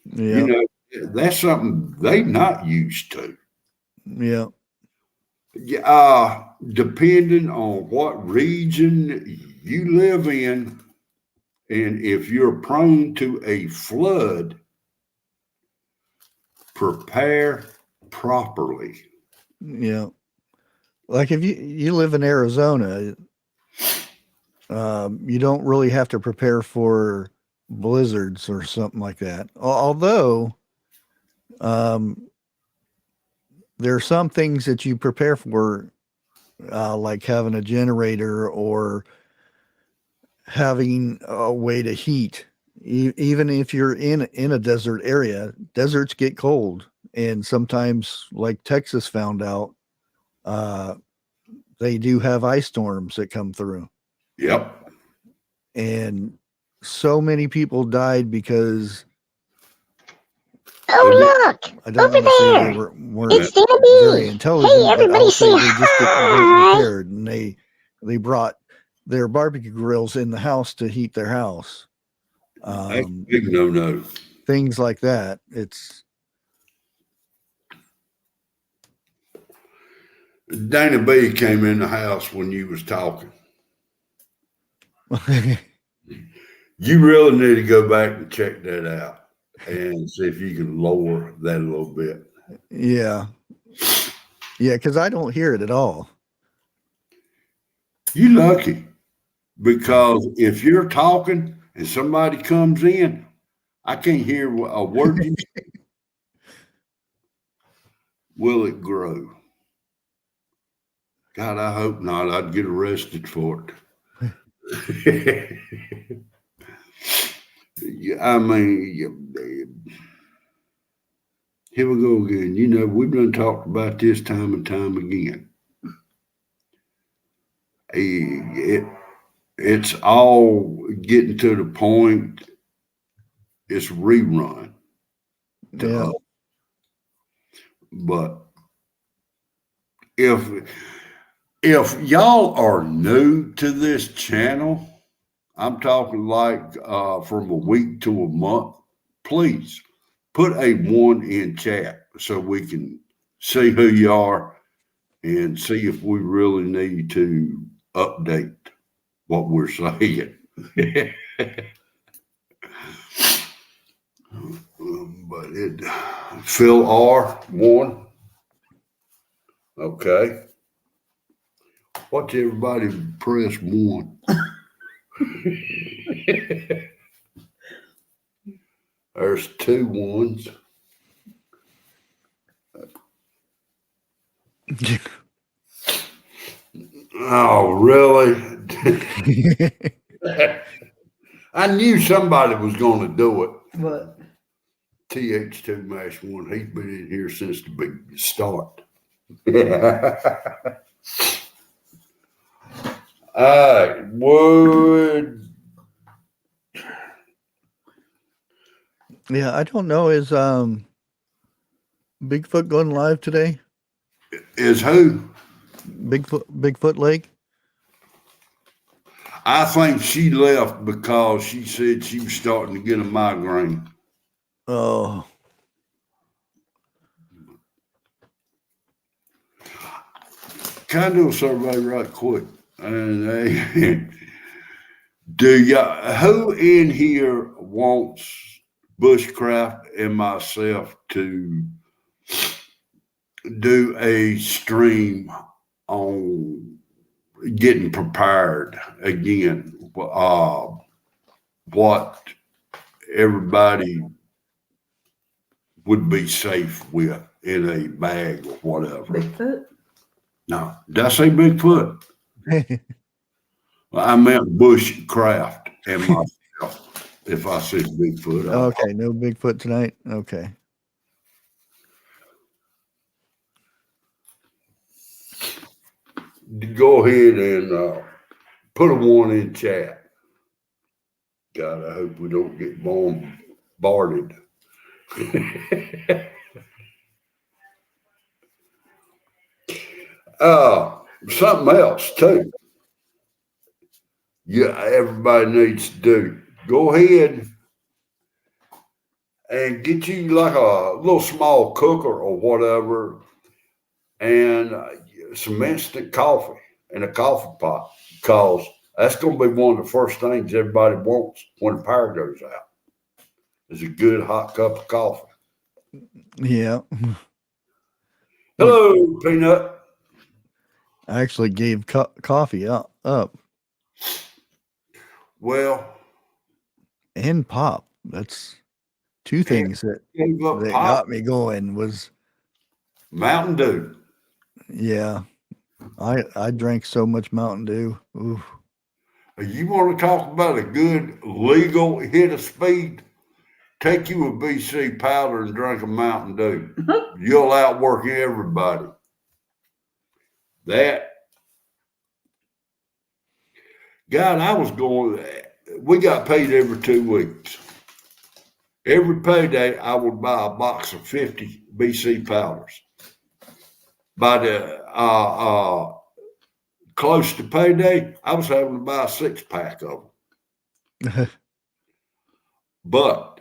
Yeah. You know, that's something they not used to. Yeah. Depending on what region you live in, and if you're prone to a flood, prepare properly. Yeah. Like if you live in Arizona, you don't really have to prepare for blizzards or something like that. Although, there are some things that you prepare for, like having a generator or having a way to heat. Even if you're in a desert area, deserts get cold, and sometimes, like Texas found out, they do have ice storms that come through. Yep. And so many people died because Oh, look! I don't Over want to say there! they weren't It's Dana very B! intelligent, Hey, but everybody I'll say say they just weren't hi! prepared, and they brought their barbecue grills in the house to heat their house. That's a big no. Things like that. It's Dana B came in the house when you was talking. You really need to go back and check that out and see if you can lower that a little bit. yeah, because I don't hear it at all. You lucky, because if you're talking and somebody comes in, I can't hear a word you say. Will it grow? God, I hope not. I'd get arrested for it. I mean, here we go again. You know, we've done talked about this time and time again. It's all getting to the point. It's rerun. Yeah. But if y'all are new to this channel, I'm talking like from a week to a month, please put a 1 in chat so we can see who you are and see if we really need to update what we're saying. But it Phil R1. Okay. Watch everybody press 1. There's 2 1s. Oh, really? I knew somebody was going to do it. What? TH2-1. He's been in here since the big start. I would. Yeah, I don't know. Is Bigfoot going live today? Is who? Bigfoot Lake? I think she left because she said she was starting to get a migraine. Oh. Can I do a survey right quick? And do y'all, who in here wants Bushcraft and myself to do a stream on getting prepared again? What everybody would be safe with in a bag or whatever. Bigfoot? No, did I say Bigfoot? Well, I meant Bushcraft and myself. If I said Bigfoot. Okay, no Bigfoot tonight. Okay. Go ahead and put a 1 in chat. God, I hope we don't get bombarded. Something else too. Yeah, everybody needs to do. Go ahead and get you like a little small cooker or whatever, and some instant coffee in a coffee pot, because that's going to be one of the first things everybody wants when the power goes out. Is a good hot cup of coffee. Yeah. Hello, Peanut. I actually gave coffee up. Well, And pop. That's 2 things that got me going was Mountain Dew. Yeah. I drank so much Mountain Dew. Ooh. You want to talk about a good legal hit of speed? Take you a BC powder and drink a Mountain Dew. You'll outwork everybody. That, God, we got paid every 2 weeks. Every payday, I would buy a box of 50 BC powders. By the close to payday, I was having to buy a 6-pack of them. But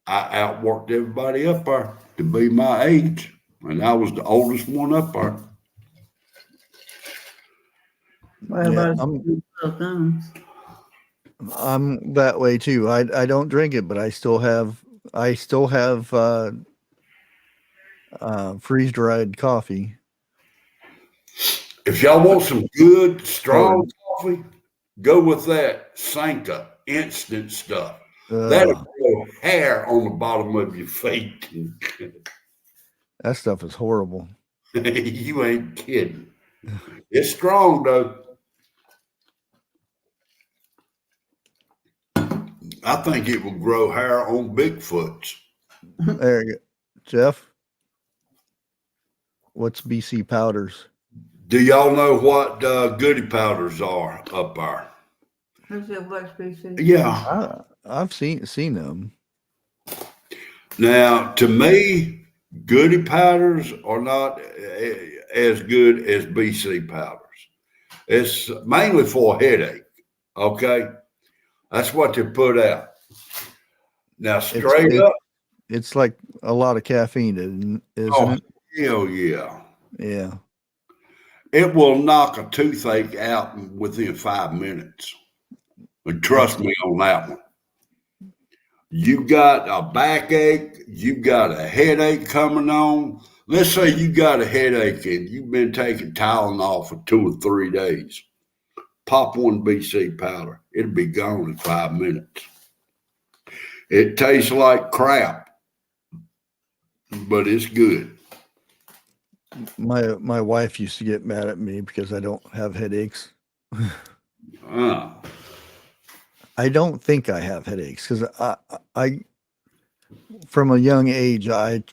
I outworked everybody up there to be my age, and I was the oldest one up there. What about guns? I'm that way too. I don't drink it, but I still have freeze dried coffee. If y'all want some good, strong coffee, go with that Sanka instant stuff. That'll grow hair on the bottom of your feet. That stuff is horrible. You ain't kidding. It's strong, though. I think it will grow hair on Bigfoots. There you go. Jeff, what's BC powders? Do y'all know what goody powders are up there? Yeah. I've seen them. Now, to me, goody powders are not as good as BC powders. It's mainly for a headache. Okay. That's what they put out. Now, straight up. It's like a lot of caffeine, isn't it? Hell yeah. Yeah. It will knock a toothache out within 5 minutes. But trust me on that one. You got a backache, you got a headache coming on. Let's say you got a headache and you've been taking Tylenol for 2 or 3 days. Pop one BC powder. It'll be gone in 5 minutes. It tastes like crap, but it's good. My wife used to get mad at me because I don't have headaches. I don't think I have headaches because I from a young age, I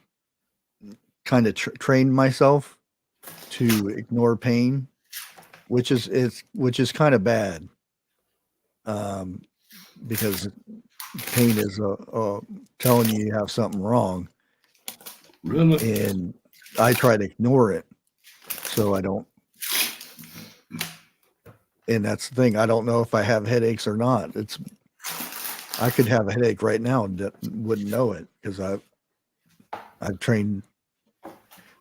kind of trained myself to ignore pain, which is kind of bad, because pain is telling you have something wrong. Really? And I try to ignore it, so I don't. And that's the thing. I don't know if I have headaches or not. I could have a headache right now and wouldn't know it because I've trained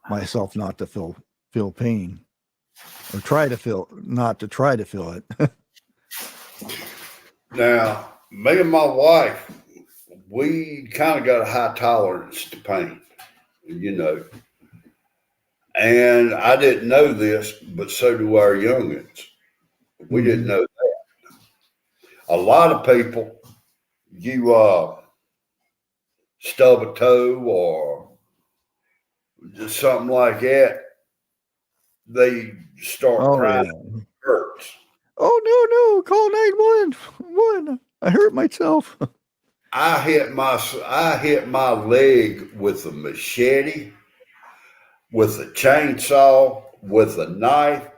myself not to feel pain, or not to try to feel it. Now, me and my wife, we kind of got a high tolerance to pain, And I didn't know this, but so do our youngins. We didn't know that. A lot of people, you stub a toe or just something like that, they start crying. Yeah. It hurts. Oh, no, call 911. I hurt myself. I hit my leg with a machete, with a chainsaw, with a knife.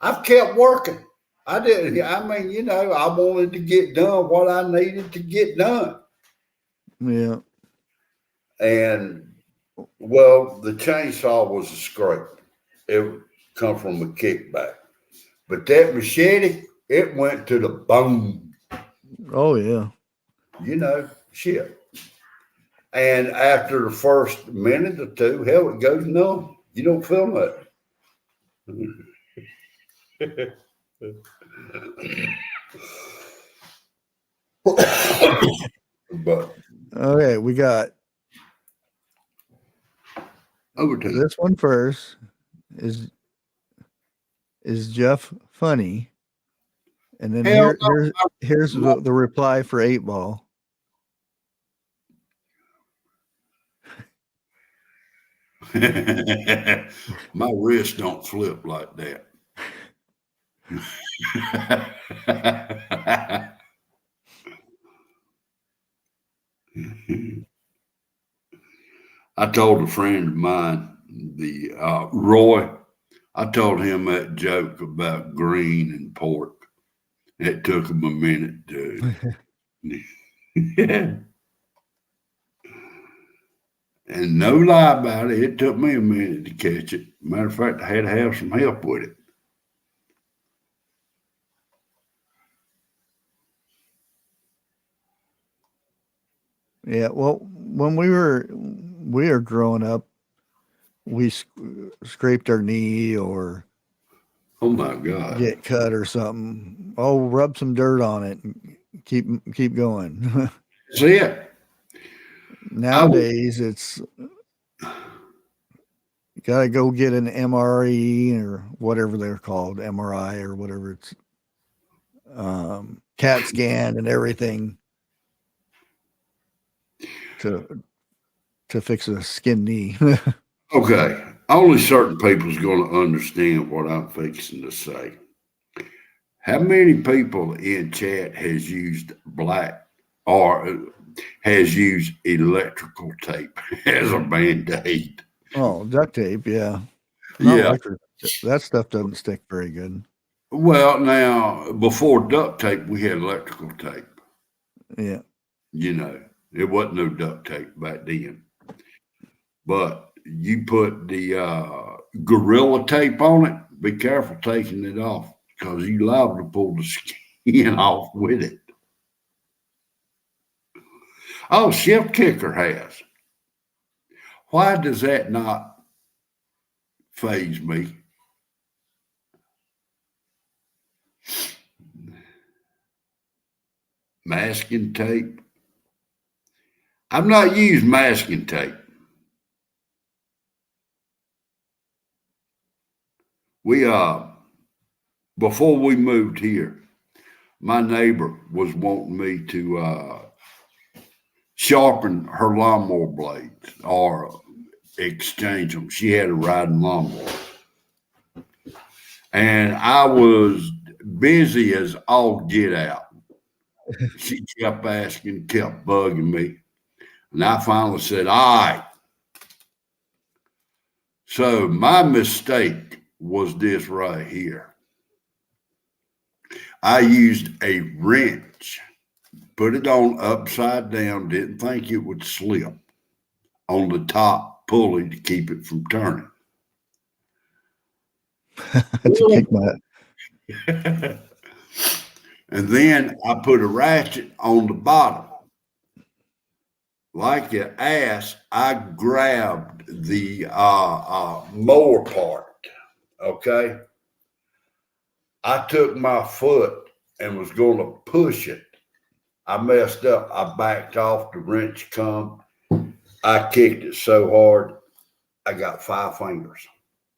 I've kept working. I wanted to get done what I needed to get done. Yeah. And, well, the chainsaw was a scrape. It would come from a kickback. But that machete, it went to the bone. Oh, yeah. Shit. And after the first minute or two, hell, it goes numb. You don't feel nothing. But okay, we got this one first. Is Jeff funny? And then here's the reply for 8 Ball. My wrist don't flip like that. I told a friend of mine, Roy, I told him that joke about green and pork. It took him a minute to. Yeah. And no lie about it, it took me a minute to catch it. Matter of fact, I had to have some help with it. Yeah. Well, when we were growing up, we scraped our knee or Oh my God. get cut or something. Oh, rub some dirt on it and keep going. That's it. Nowadays, it's got to go get an MRE or whatever they're called, MRI or whatever it's CAT scan and everything to fix a skin knee. Okay. Only certain people's going to understand what I'm fixing to say. How many people in chat has used black or has used electrical tape as a band-aid? Oh, duct tape, yeah. Not Yeah. electric. That stuff doesn't stick very good. Well, now, before duct tape, we had electrical tape. Yeah. You know, it wasn't no duct tape back then. But you put the Gorilla tape on it, be careful taking it off because you liable to pull the skin off with it. Oh, Shift Kicker has. Why does that not faze me? Masking tape. I've not used masking tape. We before we moved here, my neighbor was wanting me to sharpen her lawnmower blades or exchange them. She had a riding lawnmower. And I was busy as all get out. She kept asking, kept bugging me. And I finally said, all right. So my mistake was this right here. I used a wrench, put it on upside down, didn't think it would slip on the top pulley to keep it from turning. To kick my And then I put a ratchet on the bottom. Like an ass, I grabbed the mower part, okay? I took my foot and was going to push it. I messed up. I backed off, the wrench come. I kicked it so hard, I got 5 fingers,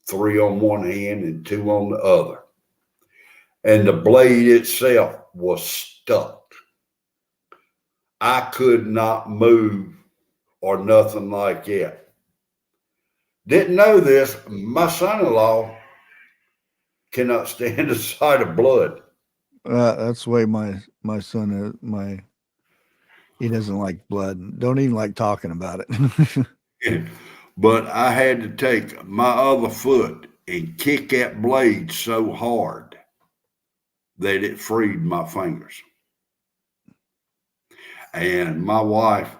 3 on one hand and 2 on the other. And the blade itself was stuck. I could not move or nothing like that. Didn't know this. My son-in-law cannot stand the sight of blood. that's the way my son is. He doesn't like blood. Don't even like talking about it. But I had to take my other foot and kick that blade so hard that it freed my fingers. And my wife,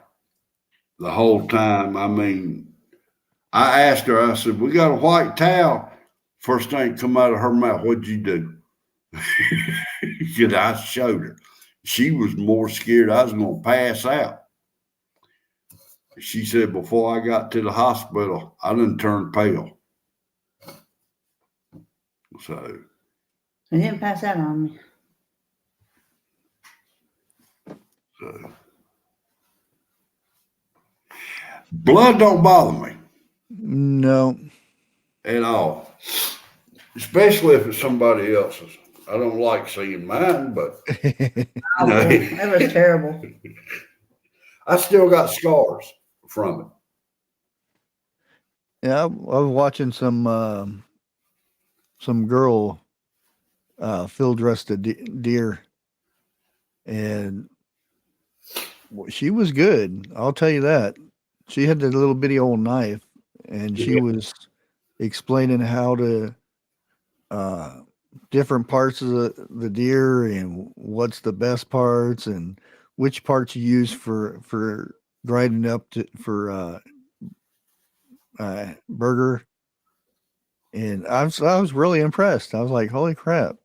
the whole time, I mean, I asked her, I said, we got a white towel. First thing come out of her mouth, what'd you do? I showed her. She was more scared I was going to pass out. She said, before I got to the hospital, I didn't turn pale. So. He didn't pass out on me. So. Blood don't bother me. No. At all. Especially if it's somebody else's. I don't like seeing mine, but Oh, that was terrible. I still got scars from it. Yeah, I was watching some girl field dressed a deer, and she was good. I'll tell you that. She had the little bitty old knife, and she was explaining how to different parts of the deer and what's the best parts and which parts you use for grinding up for burger. And I was really impressed. I was like, holy crap.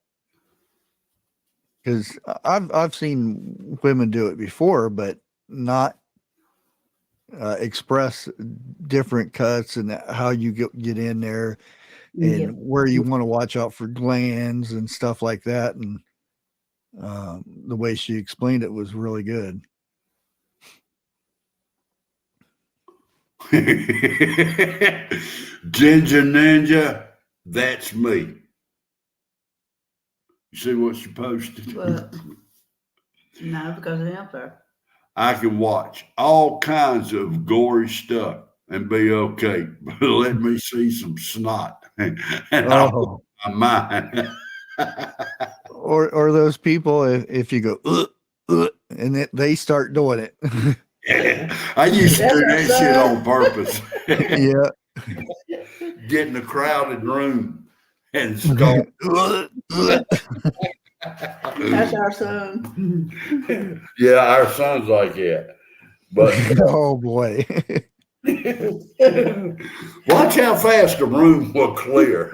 Because I've seen women do it before, but not express different cuts and how you get in there and Yeah. where you want to watch out for glands and stuff like that. And the way she explained it was really good. Ginger Ninja, that's me. You see what she posted? But no, because of him, sir. I can watch all kinds of gory stuff and be okay, but let me see some snot and I'll my mind. Or those people, if you go and they start doing it. I used to do that shit on purpose. Yeah. Get in a crowded room and start. That's our son. Yeah, our son's like that. But oh boy. watch how fast the room will clear.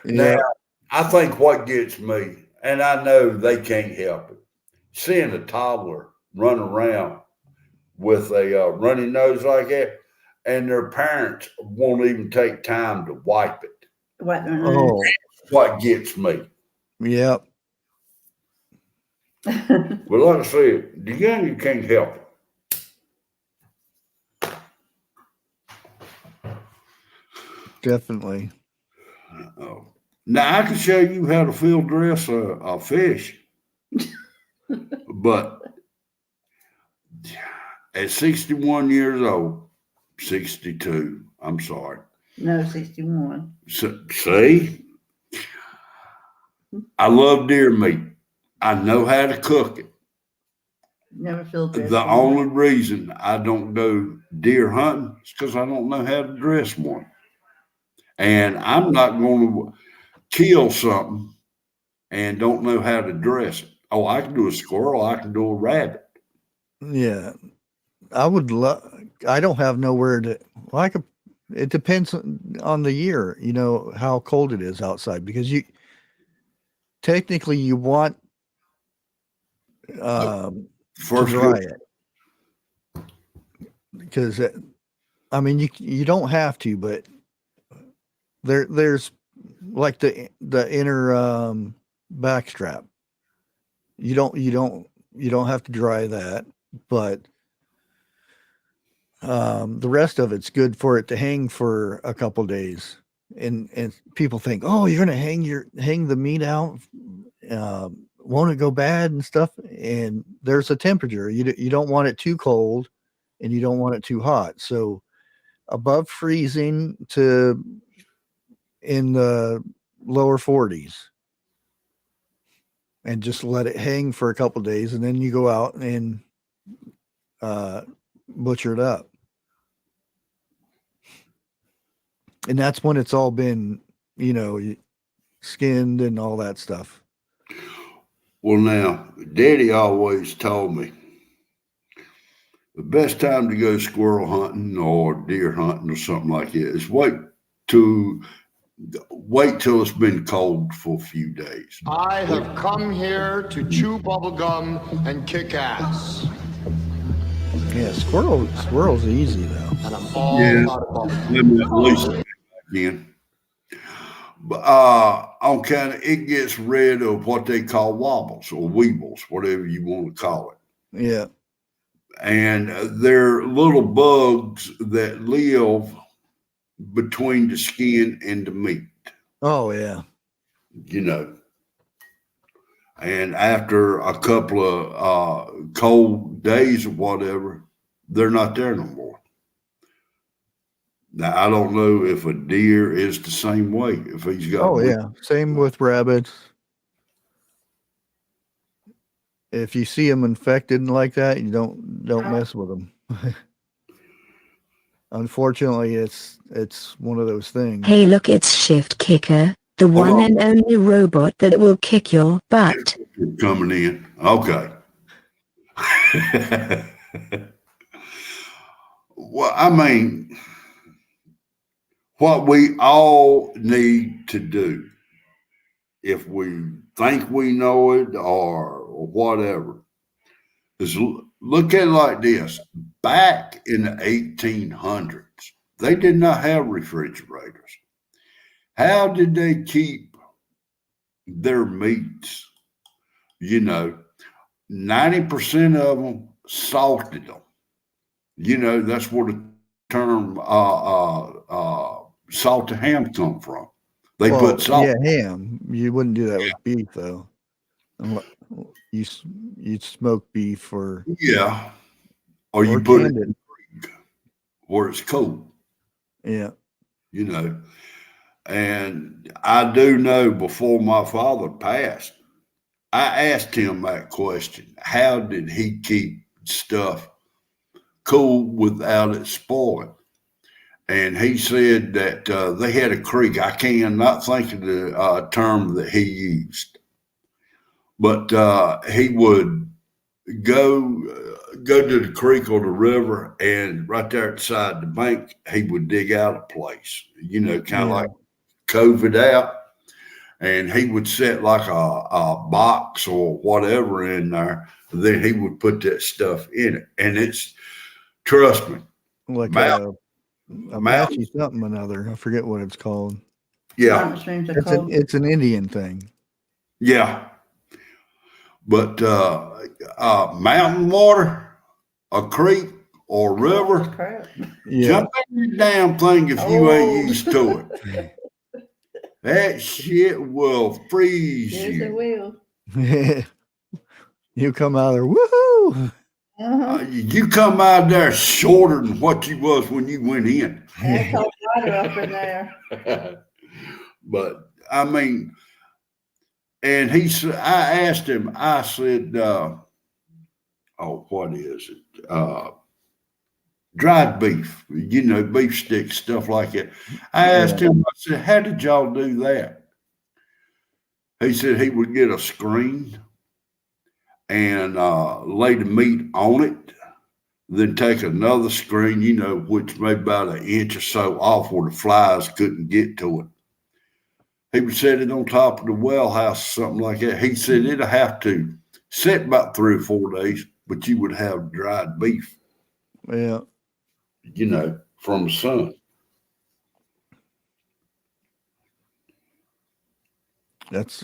Now, I think what gets me, and I know they can't help it, seeing a toddler run around with a runny nose like that, and their parents won't even take time to wipe it. Oh, what gets me. Yep. Well, like I said, the young can't help it. Definitely. Now I can show you how to field dress a fish, but at 61 years old, 62, I'm sorry. No, 61. So, see, I love deer meat. I know how to cook it. Never filled dress. The only reason I don't go deer hunting is because I don't know how to dress one. And I'm not going to kill something and don't know how to dress it. Oh, I can do a squirrel. I can do a rabbit. Yeah. I would love, I don't have nowhere to, like, it depends on the year, you know, how cold it is outside, because you technically you want to dry it, because I mean you don't have to, but there's like the inner back strap, you don't have to dry that, but the rest of it's good for it to hang for a couple days. And people think, oh, you're gonna hang the meat out, won't it go bad and stuff? And there's a temperature. You don't want it too cold, and you don't want it too hot. So above freezing to in the lower 40s, and just let it hang for a couple days, and then you go out and butcher it up. And that's when it's all been, you know, skinned and all that stuff. Well, now, Daddy always told me the best time to go squirrel hunting or deer hunting or something like that is wait till it's been cold for a few days. I have come here to chew bubblegum and kick ass. Yeah, squirrel's easy though. And I'm all out of bubblegum. Let me at least again. But on kind of, it gets rid of what they call wobbles or weevils, whatever you want to call it. Yeah. And they're little bugs that live between the skin and the meat. Oh yeah. You know. And after a couple of cold days or whatever, they're not there no more. Now, I don't know if a deer is the same way. If he's got. Oh yeah. Same with rabbits. If you see them infected like that, you don't mess with them. Unfortunately, it's one of those things. Hey, look, it's Shift Kicker, the one and only robot that will kick your butt. Coming in. Okay. Well, I mean, what we all need to do, if we think we know it or or whatever. Is look at it like this. Back in the 1800s, they did not have refrigerators. How did they keep their meats? 90% of them salted them. That's where the term salted ham come from. They put salt. Yeah, ham. You wouldn't do that with beef, though. You'd smoke beef or or you put canned it where it's cold. Yeah. And I do know before my father passed, I asked him that question. How did he keep stuff cool without it spoiling? And he said that they had a creek. I cannot think of the term that he used, but he would go to the creek or the river, and right there outside the bank, he would dig out a place, kind of like COVID out. And he would set like a box or whatever in there. Then he would put that stuff in it. And it's, trust me. Like Apache something another. I forget what it's called. Yeah. It's an Indian thing. Yeah. But mountain water, a creek or river, jump in the damn thing if you ain't used to it. That shit will freeze you. Yes, it will. You come out there, woohoo! You come out there shorter than what you was when you went in. There's cold water up in there. But I mean, and I asked him, I said, what is it? Dried beef, beef sticks, stuff like that. I asked him, I said, how did y'all do that? He said he would get a screen and lay the meat on it, then take another screen, which maybe about an inch or so off where the flies couldn't get to it. He would set it on top of the well house, something like that. He said it'd have to sit about 3 or 4 days, but you would have dried beef. Yeah. From the sun. That's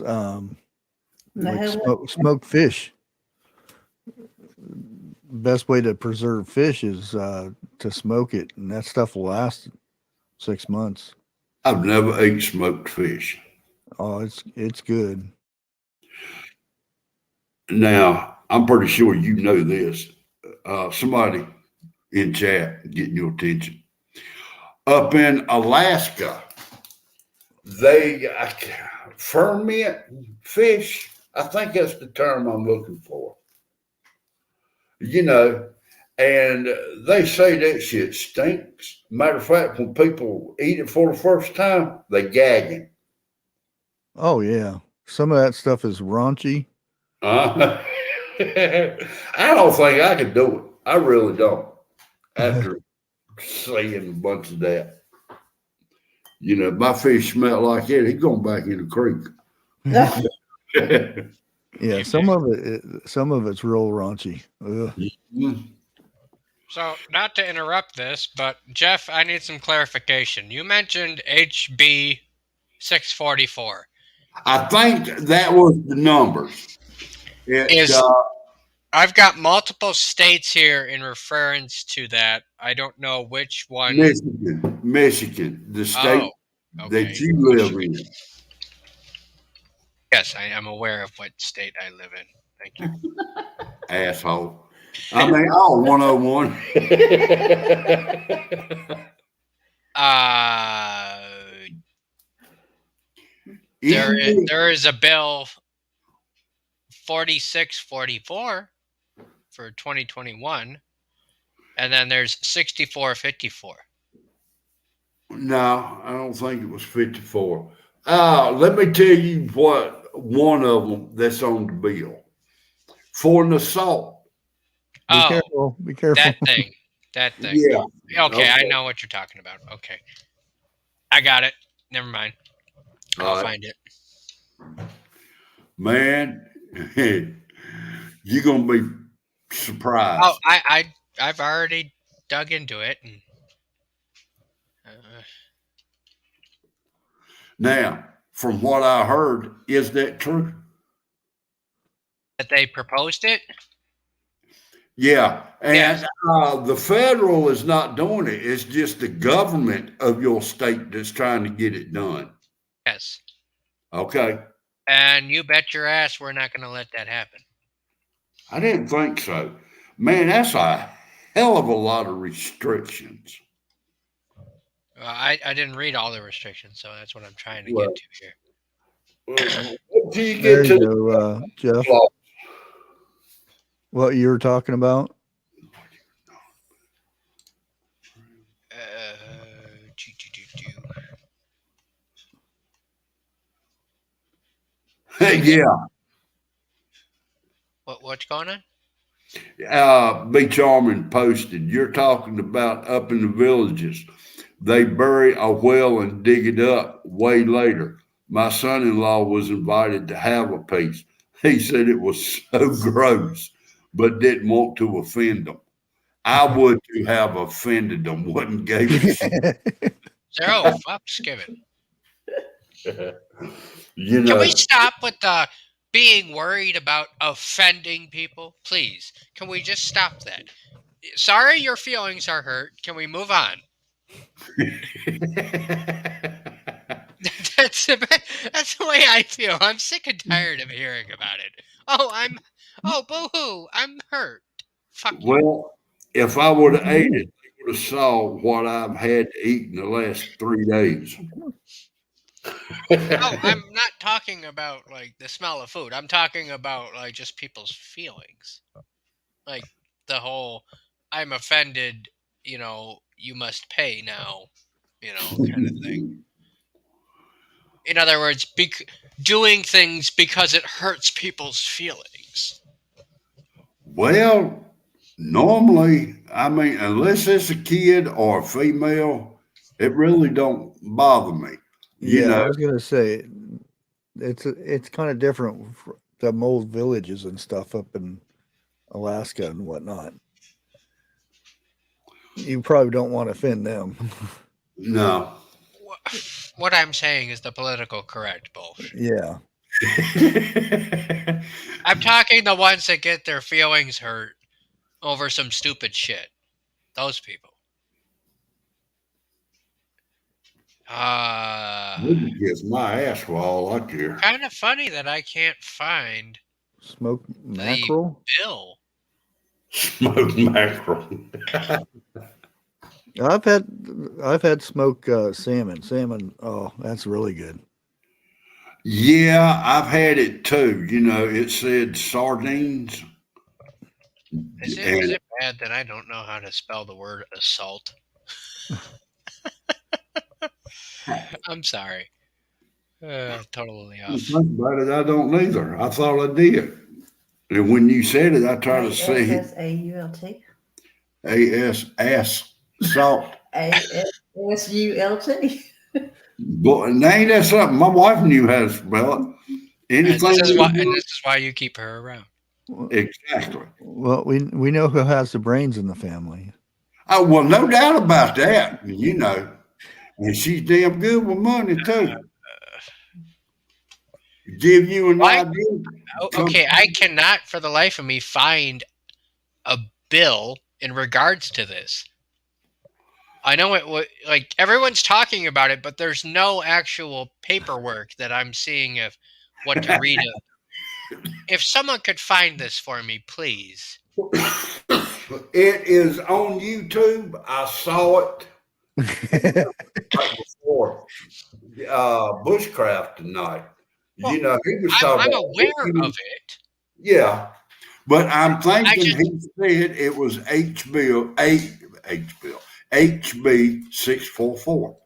like smoked fish. Best way to preserve fish is to smoke it, and that stuff will last 6 months. I've never ate smoked fish. Oh, it's good. Now, I'm pretty sure you know this. Somebody in chat getting your attention. Up in Alaska, they ferment fish. I think that's the term I'm looking for. And they say that shit stinks. Matter of fact, when people eat it for the first time, they gagging. Oh, yeah. Some of that stuff is raunchy. I don't think I could do it. I really don't. After seeing a bunch of that. My fish smell like that, he's going back in the creek. Yeah, some of it's real raunchy. So, not to interrupt this, but Jeff, I need some clarification. You mentioned HB 644. I think that was the numbers. I've got multiple states here in reference to that. I don't know which one. Michigan, the state that you live in. Yes, I am aware of what state I live in. Thank you. Asshole. I mean, 101. There is a bill 4644 for 2021, and then there's 6454. No, I don't think it was 54. Let me tell you what one of them that's on the bill. For an assault. Be careful. That thing. Yeah. Okay, I know what you're talking about. Okay. I got it. Never mind. I'll find it. Man, You're gonna be surprised. Oh, I've already dug into it. And, Now, from what I heard, is that true? that they proposed it? Yeah, and Yes. the federal is not doing it. It's just the government of your state that's trying to get it done. Yes. Okay, And you bet your ass we're not going to let that happen. I didn't think so. Man, that's a hell of a lot of restrictions. I didn't read all the restrictions, so that's what I'm trying to Well, get to here. What do you There get you to? go, Jeff. What you were talking about? Yeah, What's going on? B. Charman posted. You're talking about up in the villages. They bury a well and dig it up way later. My son-in-law was invited to have a piece. He said it was so gross, but didn't want to offend them. I would to have offended them, wouldn't gave a shit. Zero fucks given. You Can know, we stop with the being worried about offending people? Please. Can we just stop that? Sorry your feelings are hurt. Can we move on? That's the way I feel. I'm sick and tired of hearing about it. Oh, boo-hoo. I'm hurt. Fuck you. well, if I would have ate it, they would have saw what I've had to eat in the last 3 days. Oh, I'm not talking about like the smell of food. I'm talking about like just people's feelings. Like the whole I'm offended, you must pay now, kind of thing. In other words, doing things because it hurts people's feelings. Well, normally, I mean, unless it's a kid or a female, it really don't bother me. Yeah, I was gonna say it's kind of different from the old villages and stuff up in Alaska and whatnot. You probably don't want to offend them. No. What I'm saying is the political correct bullshit. Yeah. I'm talking the ones that get their feelings hurt over some stupid shit. Those people. Wouldn't kiss my ass for all I care. Kind of funny that I can't find Smoked mackerel. bill. Smoked mackerel. I've had smoked salmon. Salmon, oh, that's really good. Yeah, I've had it too. It said sardines. Is it bad that I don't know how to spell the word assault? I'm sorry. Totally off. Think about it, I don't either. I thought I did. And when you said it, I tried to say A-S-A-U-L-T. A-S-S, salt. A-S-U-L-T. But ain't that something? My wife knew how to spell it. Anything. And this is why you keep her around. Exactly. Well, we know who has the brains in the family. Oh, well, no doubt about that. And she's damn good with money too. Give you an idea. Okay, I cannot for the life of me find a bill in regards to this. I know like everyone's talking about it, but there's no actual paperwork that I'm seeing of what to read. If someone could find this for me, please. It is on YouTube. I saw it right before Bushcraft tonight. Well, he was talking. I'm aware of it. Yeah, but I'm thinking he said it was HB 644.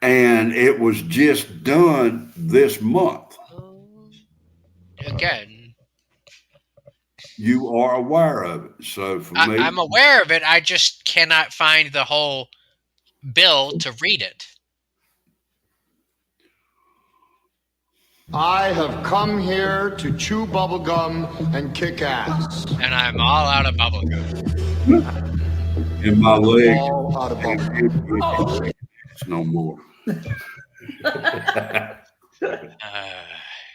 And it was just done this month. Again, you are aware of it. So for me, I'm aware of it. I just cannot find the whole bill to read it. I have come here to chew bubblegum and kick ass. And I'm all out of bubblegum. And my leg All out of bubblegum. it's no more.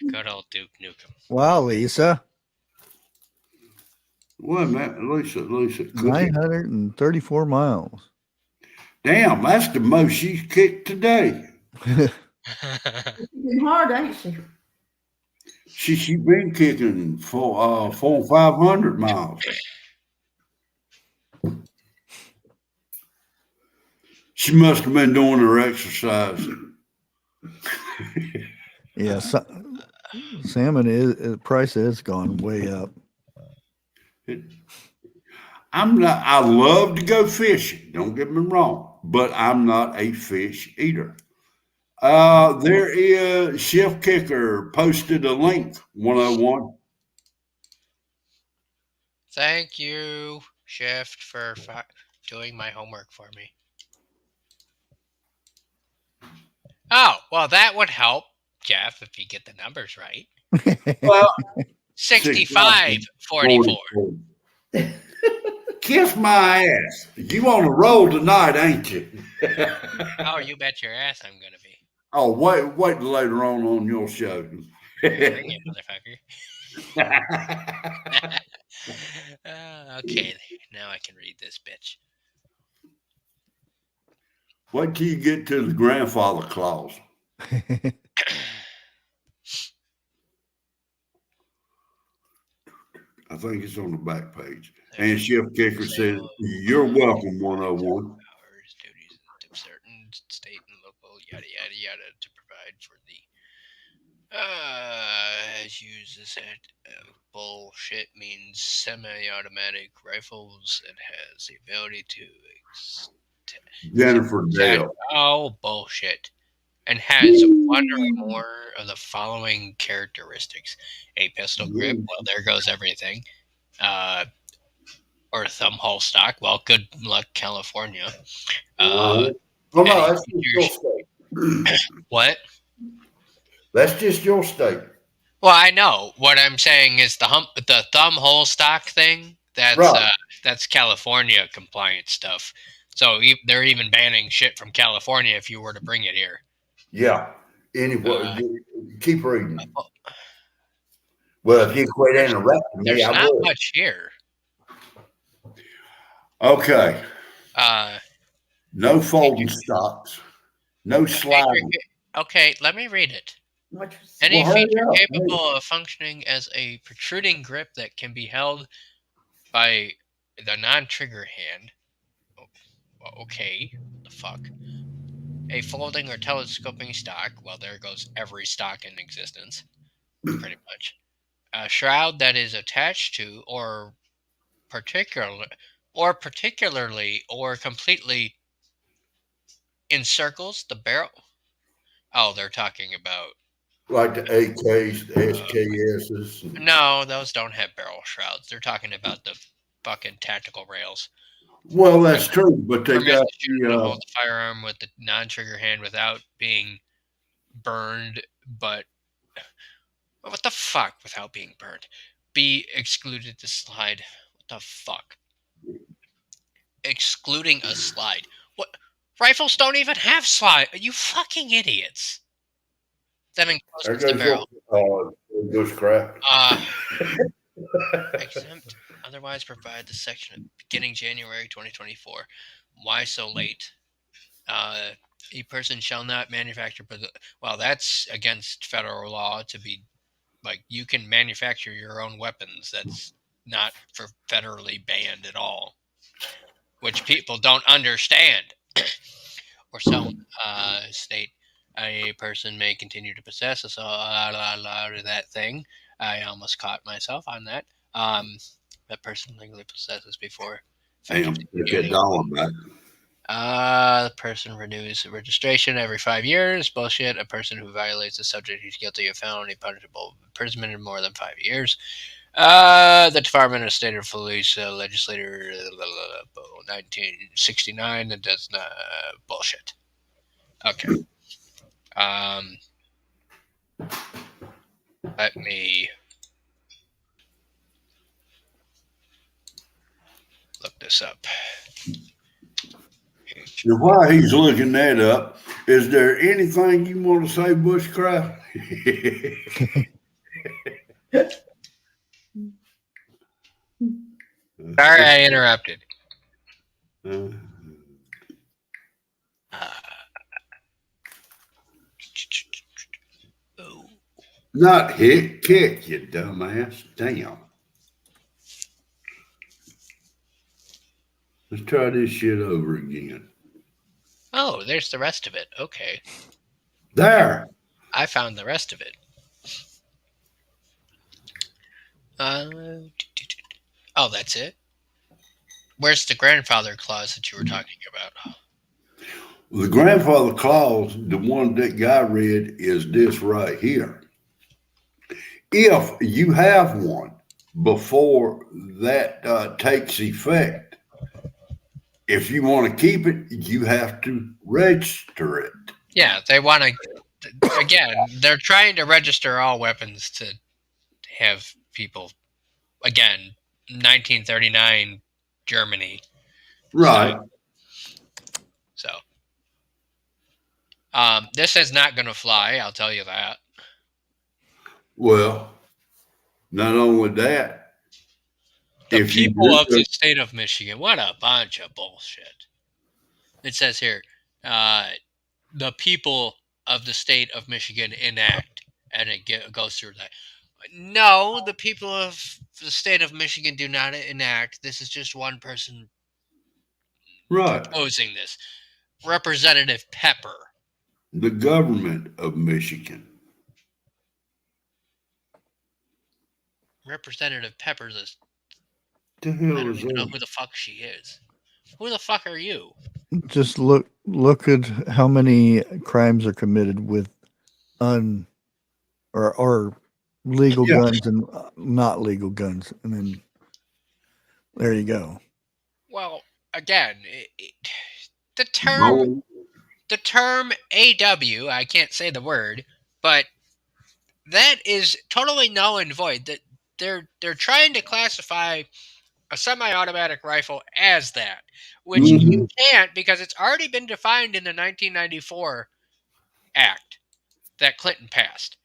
Good old Duke Nukem. Wow, Lisa. What, man? Lisa. 934 miles. Damn, that's the most she's kicked today. Been hard, ain't she? She been kicking for 400 or 500 miles. She must have been doing her exercise. Yeah, salmon is price has gone way up. I love to go fishing. Don't get me wrong, but I'm not a fish eater. There is Chef Kicker posted a link 101. Thank you, Chef, for doing my homework for me. Oh, well, that would help, Jeff, if you get the numbers right. Well, 65-44. Kiss my ass. You on a roll tonight, ain't you? Oh, you bet your ass I'm going to be. Oh, wait later on your show. Bring it, motherfucker. Okay, now I can read this bitch. Wait till you get to the grandfather clause. I think it's on the back page. And Chef Kicker says, "You're welcome, 101." Powers, duties of certain state and local, yada yada yada, to provide for the uses that bullshit means semi-automatic rifles and has the ability to Jennifer Dale. Oh, bullshit. And has one or more of the following characteristics: a pistol grip. Well, there goes everything. Or thumb hole stock. Well, good luck, California. Oh no, that's just your state. What? That's just your state. Well, I know. What I'm saying is the thumb hole stock thing. That's right. That's California compliant stuff. So they're even banning shit from California if you were to bring it here. Yeah. Anyway, keep reading. Well, if you quit interrupting me, there's I not would. much here. Okay. No folding stocks. No sliding. Okay, let me read it. Any feature capable of functioning as a protruding grip that can be held by the non-trigger hand. Okay, the fuck. A folding or telescoping stock. Well, there goes every stock in existence, pretty much. A shroud that is attached to or particularly or completely encircles the barrel. Oh, they're talking about like the AKs, the SKSs. No, those don't have barrel shrouds. They're talking about the fucking tactical rails. Well, that's true, but they got to hold the firearm with the non-trigger hand without being burned, but what the fuck without being burned? Be excluded to slide. What the fuck? Excluding a slide. What? Rifles don't even have slide. You fucking idiots. That encloses the barrel. Bushcraft. Exempt. Otherwise provide the section beginning January 2024. Why so late? A person shall not manufacture, well, that's against federal law to be, like, you can manufacture your own weapons. That's not for federally banned at all, which people don't understand. Or some state a person may continue to possess that thing. I almost caught myself on that. That person legally possesses before. Damn, get that dollar back. The person renews registration every 5 years. Bullshit. A person who violates the subject who's guilty of felony punishable imprisonment in more than 5 years. The Department of State of Police legislator 1969. That does not bullshit. Okay. Let me look this up. And while he's looking that up, is there anything you want to say, Bushcraft? Sorry, I interrupted. Oh. Not hit, kick, you dumbass. Damn. Let's try this shit over again. Oh, there's the rest of it. Okay. There. I found the rest of it. Oh, that's it? Where's the grandfather clause that you were talking about? The grandfather clause, the one that guy read, is this right here. If you have one before that takes effect, if you want to keep it, you have to register it. Yeah, they want to. Again, they're trying to register all weapons to have people. Again, 1939 Germany. Right. So this is not going to fly. I'll tell you that. Well, not only that, The if you people do of the state of Michigan. What a bunch of bullshit. It says here, the people of the state of Michigan enact, and it goes through that. No, the people of the state of Michigan do not enact. This is just one person proposing this. Representative Pepper. The government of Michigan. Representative Pepper's a... The hell I don't is even know that? who the fuck she is. Who the fuck are you? Just look at how many crimes are committed with or legal guns and not legal guns, and then there you go. Well, again, the term AW, I can't say the word, but that is totally null and void. That they're trying to classify a semi-automatic rifle as that, which you can't, because it's already been defined in the 1994 Act that Clinton passed.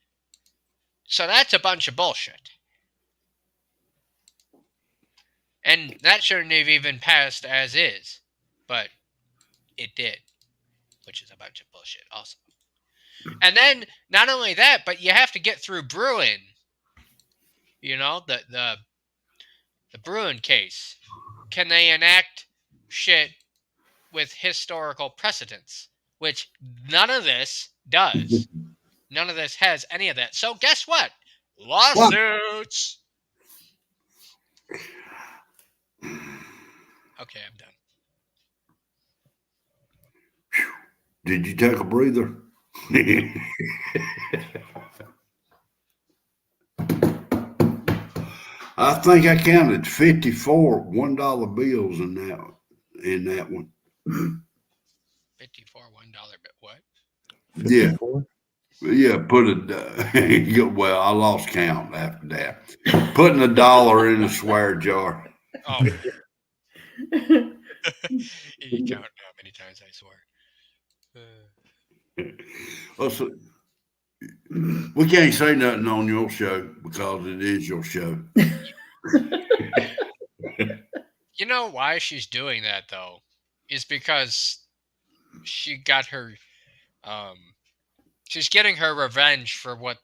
So that's a bunch of bullshit. And that shouldn't have even passed as is, but it did, which is a bunch of bullshit also. And then, not only that, but you have to get through Bruin. You know, the Bruin case. Can they enact shit with historical precedence? Which none of this does. None of this has any of that. So guess what? Lawsuits! Okay, I'm done. Did you take a breather? I think I counted 54 $1 bills in that one. 54 $1 bit. What? 54? Yeah, well, I lost count after that. Putting $1 in a swear jar. Oh. You count how many times I swear. So, we can't say nothing on your show because it is your show. You know why she's doing that, though? Is because she got her... she's getting her revenge for what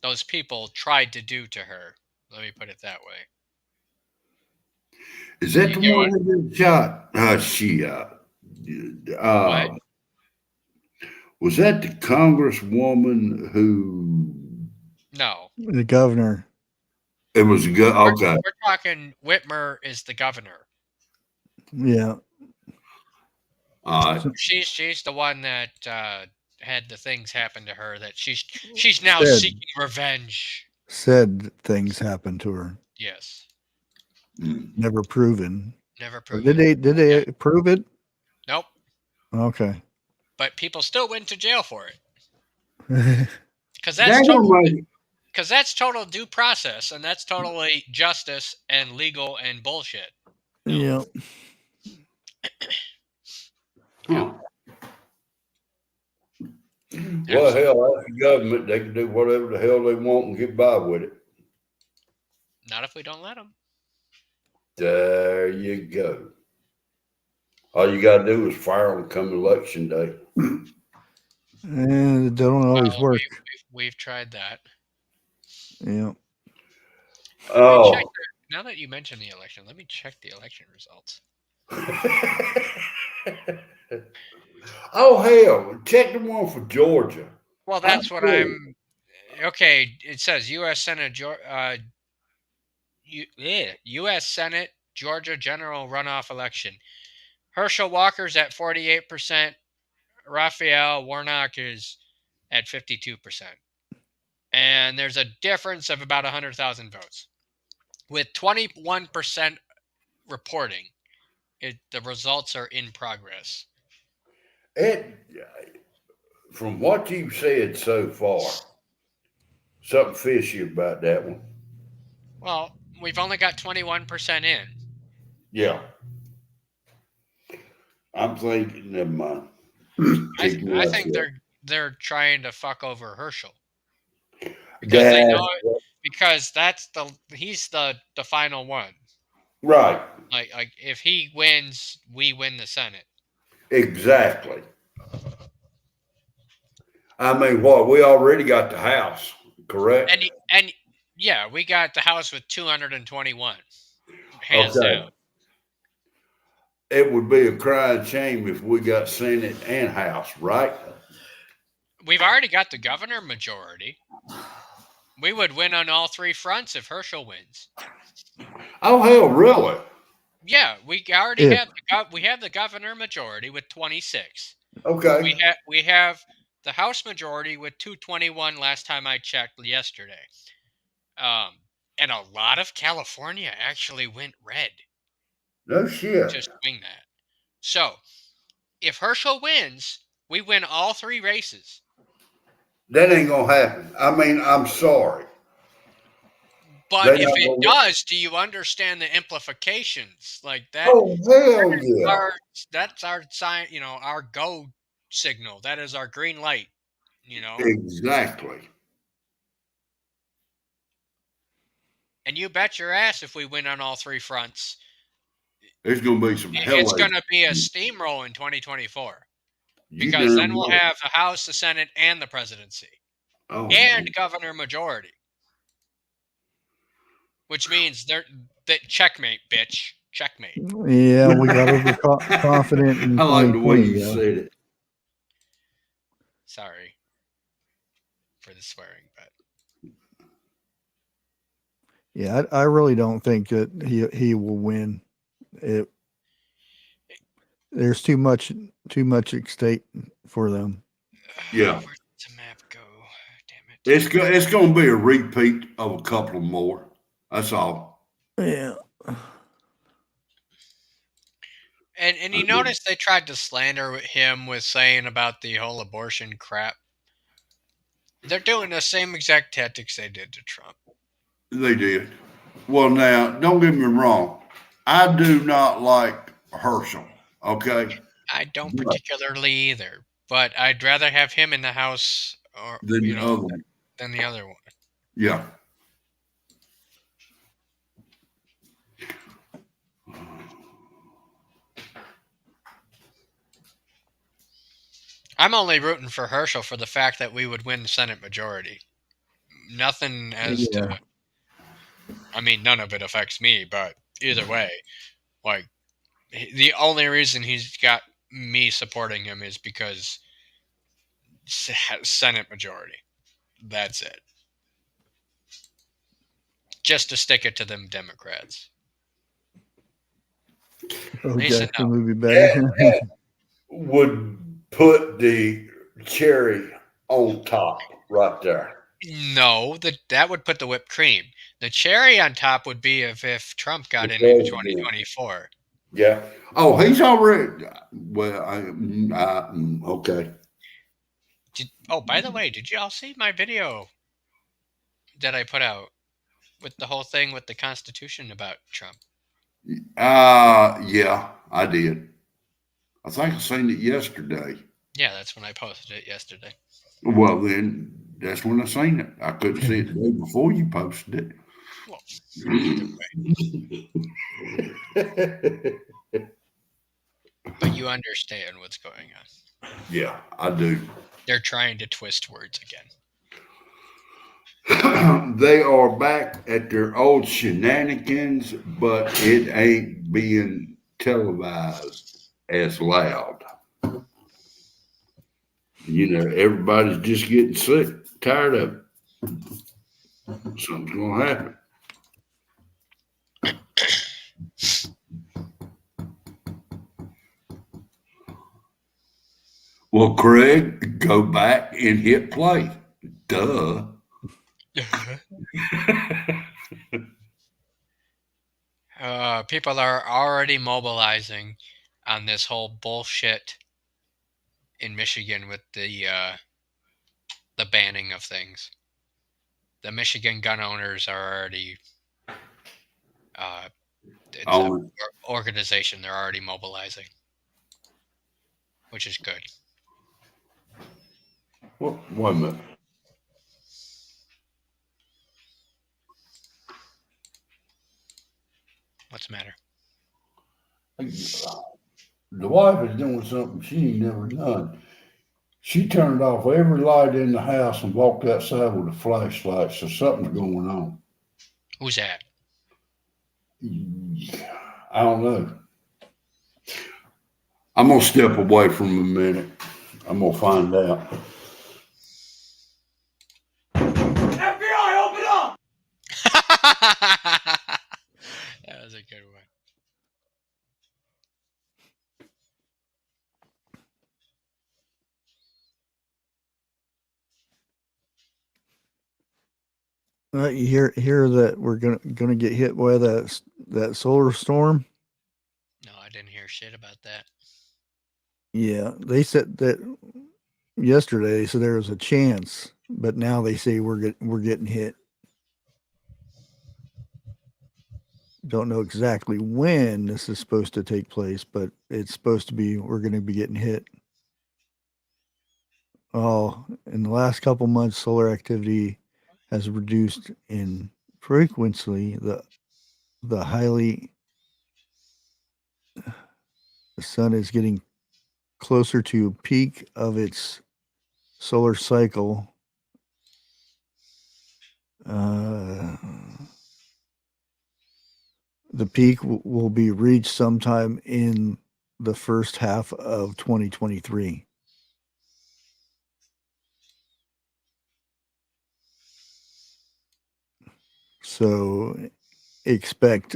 those people tried to do to her. Let me put it that way. Is that the one that got shot? What? Was that the congresswoman who? No. The governor. It was okay. We're talking Whitmer is the governor. Yeah. She's the one that had the things happen to her that she's now seeking revenge. Said things happened to her. Yes. Never proven. Never proven. Did they prove it? Nope. Okay. But people still went to jail for it. Because that's Because that's total due process, and that's totally justice and legal and bullshit. Yeah. Huh. Well, hell, that's the government. They can do whatever the hell they want and get by with it. Not if we don't let them. There you go. All you got to do is fire them come election day. And it don't always work. We've tried that. Yeah. Oh. Now that you mention the election, let me check the election results. Oh, hell. Check the one for Georgia. Well, that's what I'm... Okay, it says U.S. Senate... U.S. Senate Georgia general runoff election. Herschel Walker's at 48%. Raphael Warnock is at 52%. And there's a difference of about 100,000 votes. With 21% reporting, the results are in progress. From what you've said so far, something fishy about that one. Well, we've only got 21% in. Yeah. I'm thinking, never mind. I think they're trying to fuck over Herschel. Because they know it, because he's the final one. Right. Like if he wins, we win the Senate. Exactly. I mean, what, we already got the House, correct? And yeah, we got the House with 221. Hands down. It would be a crying shame if we got Senate and House, right? We've already got the governor majority. We would win on all three fronts if Herschel wins. Oh, hell, really? Yeah, we already have the governor majority with 26. Okay. We have the House majority with 221 last time I checked yesterday. And a lot of California actually went red. No shit. To swing that. So, if Herschel wins, we win all three races. That ain't gonna happen. I mean, I'm sorry. But if it does, do you understand the implications? Like that? Oh, hell yeah. That's our sign, our go signal. That is our green light, Exactly. And you bet your ass if we win on all three fronts, there's going to be some hell. It's going to be a steamroll in 2024. Because then we'll have the House, the Senate, and the presidency. Oh, and governor majority. Which means that checkmate, bitch. Checkmate. Yeah, we got overconfident in I like the way you yeah. said it. Sorry for the swearing, but yeah, I really don't think that he will win. There's too much at stake for them. Yeah. Where did the map go? Damn it. It's going to be a repeat of a couple more. That's all. Yeah. And you notice they tried to slander him with saying about the whole abortion crap. They're doing the same exact tactics they did to Trump. They did. Well, now, don't get me wrong. I do not like Herschel, okay? I don't particularly either, but I'd rather have him in the House than the other one. Yeah. I'm only rooting for Herschel for the fact that we would win the Senate majority. Nothing as to... I mean, none of it affects me, but either way, like, the only reason he's got me supporting him is because Senate majority. That's it. Just to stick it to them Democrats. Okay, the movie better. That would put the cherry on top right there. No, that would put the whipped cream. The cherry on top would be if Trump got in 2024. Yeah. Oh, he's already. Well, okay. By the way, did you all see my video that I put out with the whole thing with the Constitution about Trump? Yeah, I did. I think I seen it yesterday. Yeah, that's when I posted it yesterday. Well, then that's when I seen it. I couldn't see it the day before you posted Well, either way. But you understand what's going on. Yeah, I do. They're trying to twist words again. They are back at their old shenanigans, but it ain't being televised as loud. You know, everybody's just getting sick, tired of it. Something's gonna happen. Well, Craig, go back and hit play. Duh. People are already mobilizing on this whole bullshit in Michigan with the banning of things. The Michigan gun owners are already it's an organization. They're already mobilizing, which is good. Well, wait a minute. What's the matter? The wife is doing something she ain't never done. She turned off every light in the house and walked outside with a flashlight, so something's going on. Who's that? I don't know. I'm going to step away from a minute. I'm going to find out. FBI, open up! That was a good one. You hear that we're gonna get hit by that solar storm? No, I didn't hear shit about that. Yeah, they said that yesterday. So there was a chance, but now they say we're getting hit. Don't know exactly when this is supposed to take place, but it's supposed to be. We're going to be getting hit. Oh, in the last couple months, solar activity has reduced in frequency. The sun is getting closer to a peak of its solar cycle. The peak will be reached sometime in the first half of 2023. So expect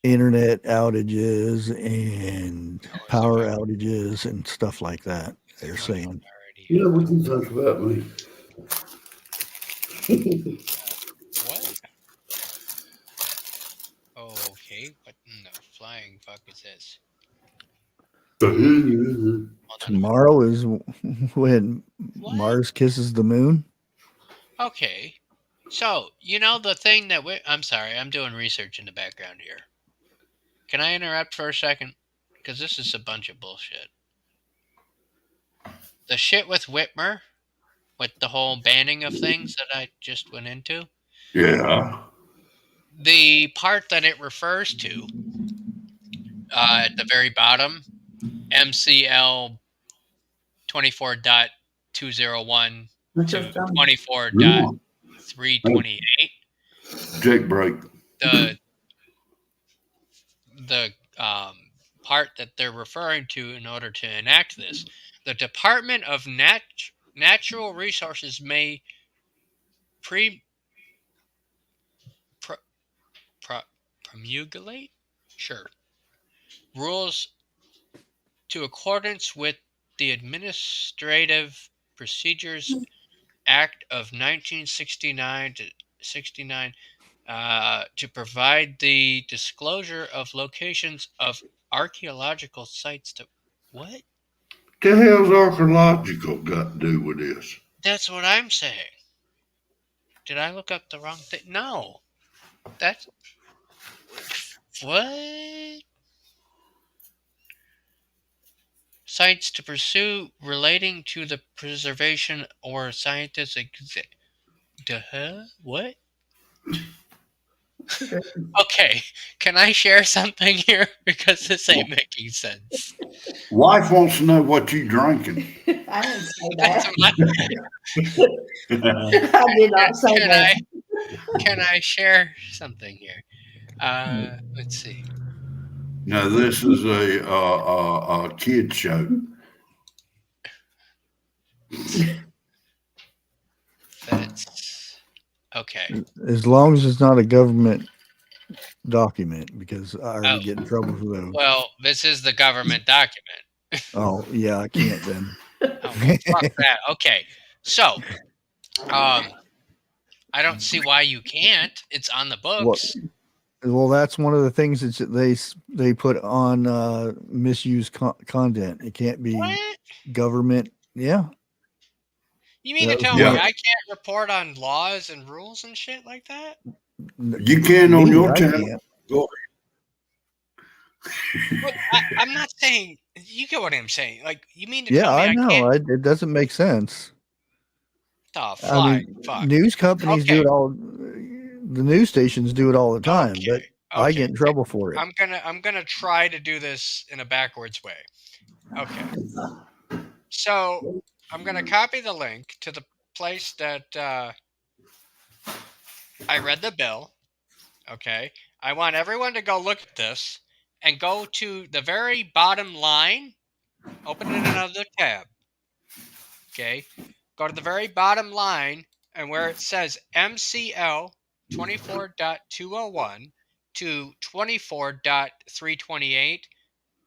internet outages and power outages and stuff like that. They're saying. Yeah, we can talk about me. What? Okay, what in the flying fuck is this? Tomorrow is when Mars kisses the moon. Okay, so you know the thing that I'm sorry, I'm doing research in the background here. Can I interrupt for a second? Because this is a bunch of bullshit. The shit with Whitmer, with the whole banning of things that I just went into. Yeah. The part that it refers to at the very bottom, MCL 24.201 to 24.328. Jake break. The part that they're referring to in order to enact this, the Department of Natural Resources may promulgate rules to accordance with the Administrative Procedures Act of 1969 to 69 to provide the disclosure of locations of archaeological sites to what? The hell's archaeological got to do with this? That's what I'm saying. Did I look up the wrong thing? No. That's what? Sites to pursue relating to the preservation or scientific. Duh? What? Okay, can I share something here? Because this ain't making sense. Wife wants to know what you drinking. I didn't say That's that. what I did not say can that. can I share something here? Let's see. No, this is a kid show. That's okay. As long as it's not a government document, because I already get in trouble for those. Well, this is the government document. Oh yeah, I can't then. Oh, well, fuck that. Okay, so I don't see why you can't. It's on the books. Well, that's one of the things that they put on misuse content. It can't be What? government. Yeah. You mean to That was tell Yeah. me I can't report on laws and rules and shit like that? You can on Me, your I channel. can't. Go Look, I'm not saying. You get what I'm saying. Like, you mean to Yeah, tell me I I know. can't? It doesn't make sense. Oh, I mean, fuck. news companies do Okay. it all. The news stations do it all the time, but I get in trouble for it. I'm gonna try to do this in a backwards way. Okay. So I'm gonna copy the link to the place that I read the bill. Okay. I want everyone to go look at this and go to the very bottom line. Open it in another tab. Okay. Go to the very bottom line and where it says MCL 24.201 to 24.328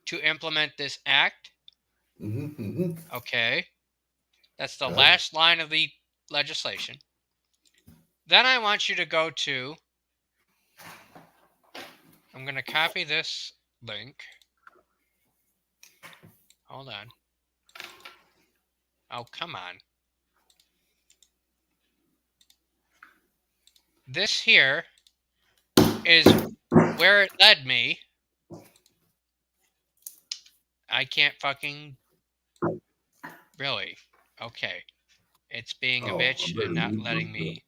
to implement this act. Okay. That's the last line of the legislation. Then I want you to go to, I'm going to copy this link. Hold on. Oh, come on. This here is where it led me. I can't fucking... Really? Okay. It's being a bitch and not letting me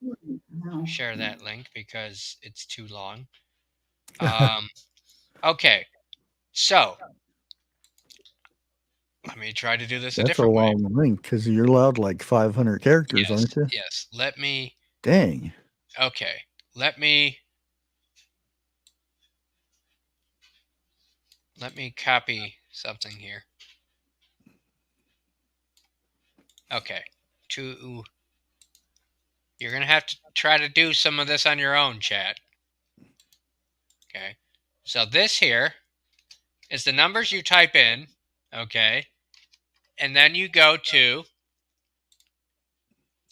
share that link because it's too long. Okay. So, let me try to do this a That's a different way. long link because you're allowed like 500 characters, Yes, aren't you? yes. Let me... Dang. Okay. Let me copy something here. Okay. You're going to have to try to do some of this on your own, chat. Okay. So this here is the numbers you type in, okay? And then you go to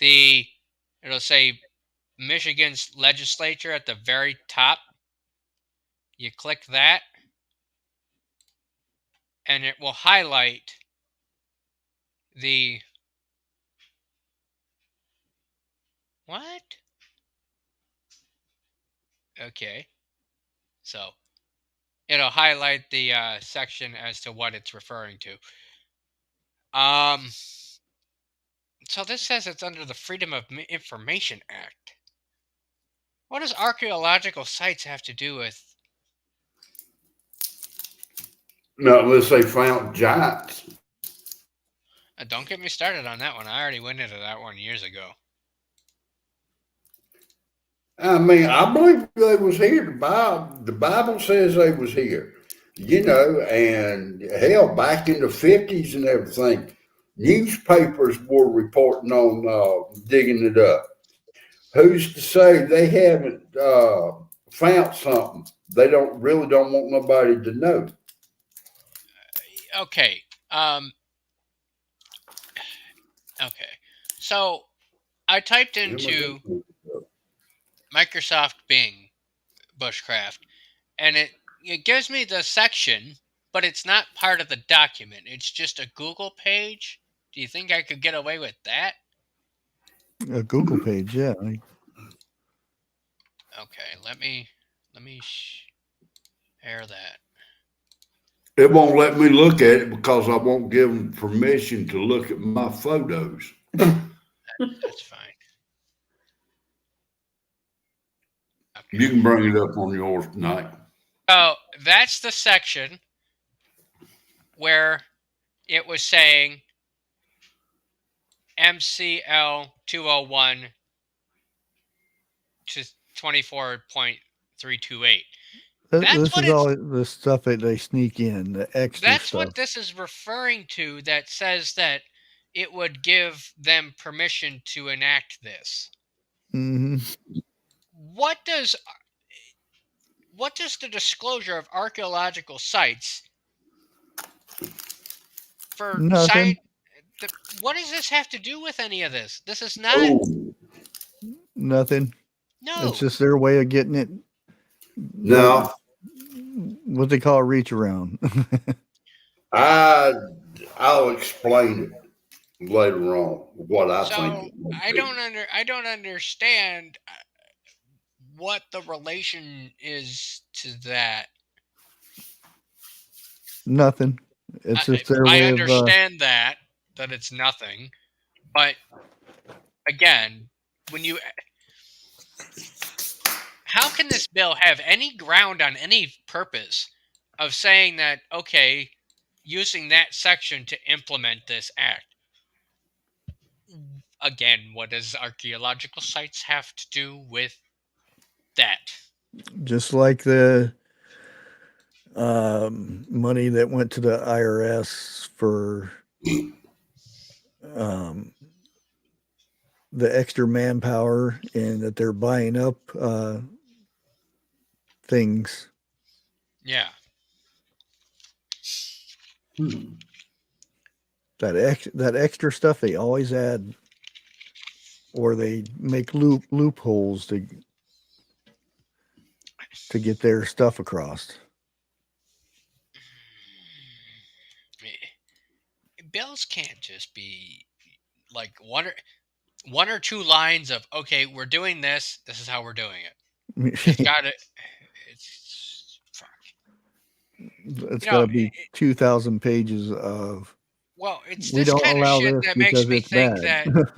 it'll say Michigan's legislature at the very top. You click that, and it will highlight the... What? Okay. So it'll highlight the section as to what it's referring to. So this says it's under the Freedom of Information Act. What does archaeological sites have to do with... No, unless they found giants. Don't get me started on that one. I already went into that one years ago. I mean, I believe they was here. The Bible says they was here. You know, and hell, back in the 50s and everything, newspapers were reporting on digging it up. Who's to say they haven't found something? They don't want nobody to know. Okay. Okay. So I typed into Microsoft Bing Bushcraft, and it gives me the section, but it's not part of the document. It's just a Google page. Do you think I could get away with that? A Google page, yeah. Okay, let me share that. It won't let me look at it because I won't give them permission to look at my photos. That's fine. Okay. You can bring it up on yours tonight. So that's the section where it was saying MCL 201 to 24.328. This is all the stuff that they sneak in, the extra That's stuff. what this is referring to, that says that it would give them permission to enact this. Mm-hmm. What does the disclosure of archaeological sites for Nothing. what does this have to do with any of this? This is not. Ooh, Nothing. No. It's just their way of getting it. no, What they call a reach around. I'll explain it later on what I think. I don't understand what the relation is to that. Nothing. It's just their way I of. understand that it's nothing, but again, how can this bill have any ground on any purpose of saying that, okay, using that section to implement this act? Again, what does archaeological sites have to do with that? Just like the money that went to the IRS for the extra manpower, and that they're buying up things. Yeah. That extra stuff they always add, or they make loopholes to get their stuff across. Bills can't just be like one or two lines of, okay, we're doing this. This is how we're doing it. It's got to. It's fuck. It's got to be 2,000 pages of. Well, it's we this don't kind of allow shit this that makes because me it's think bad. that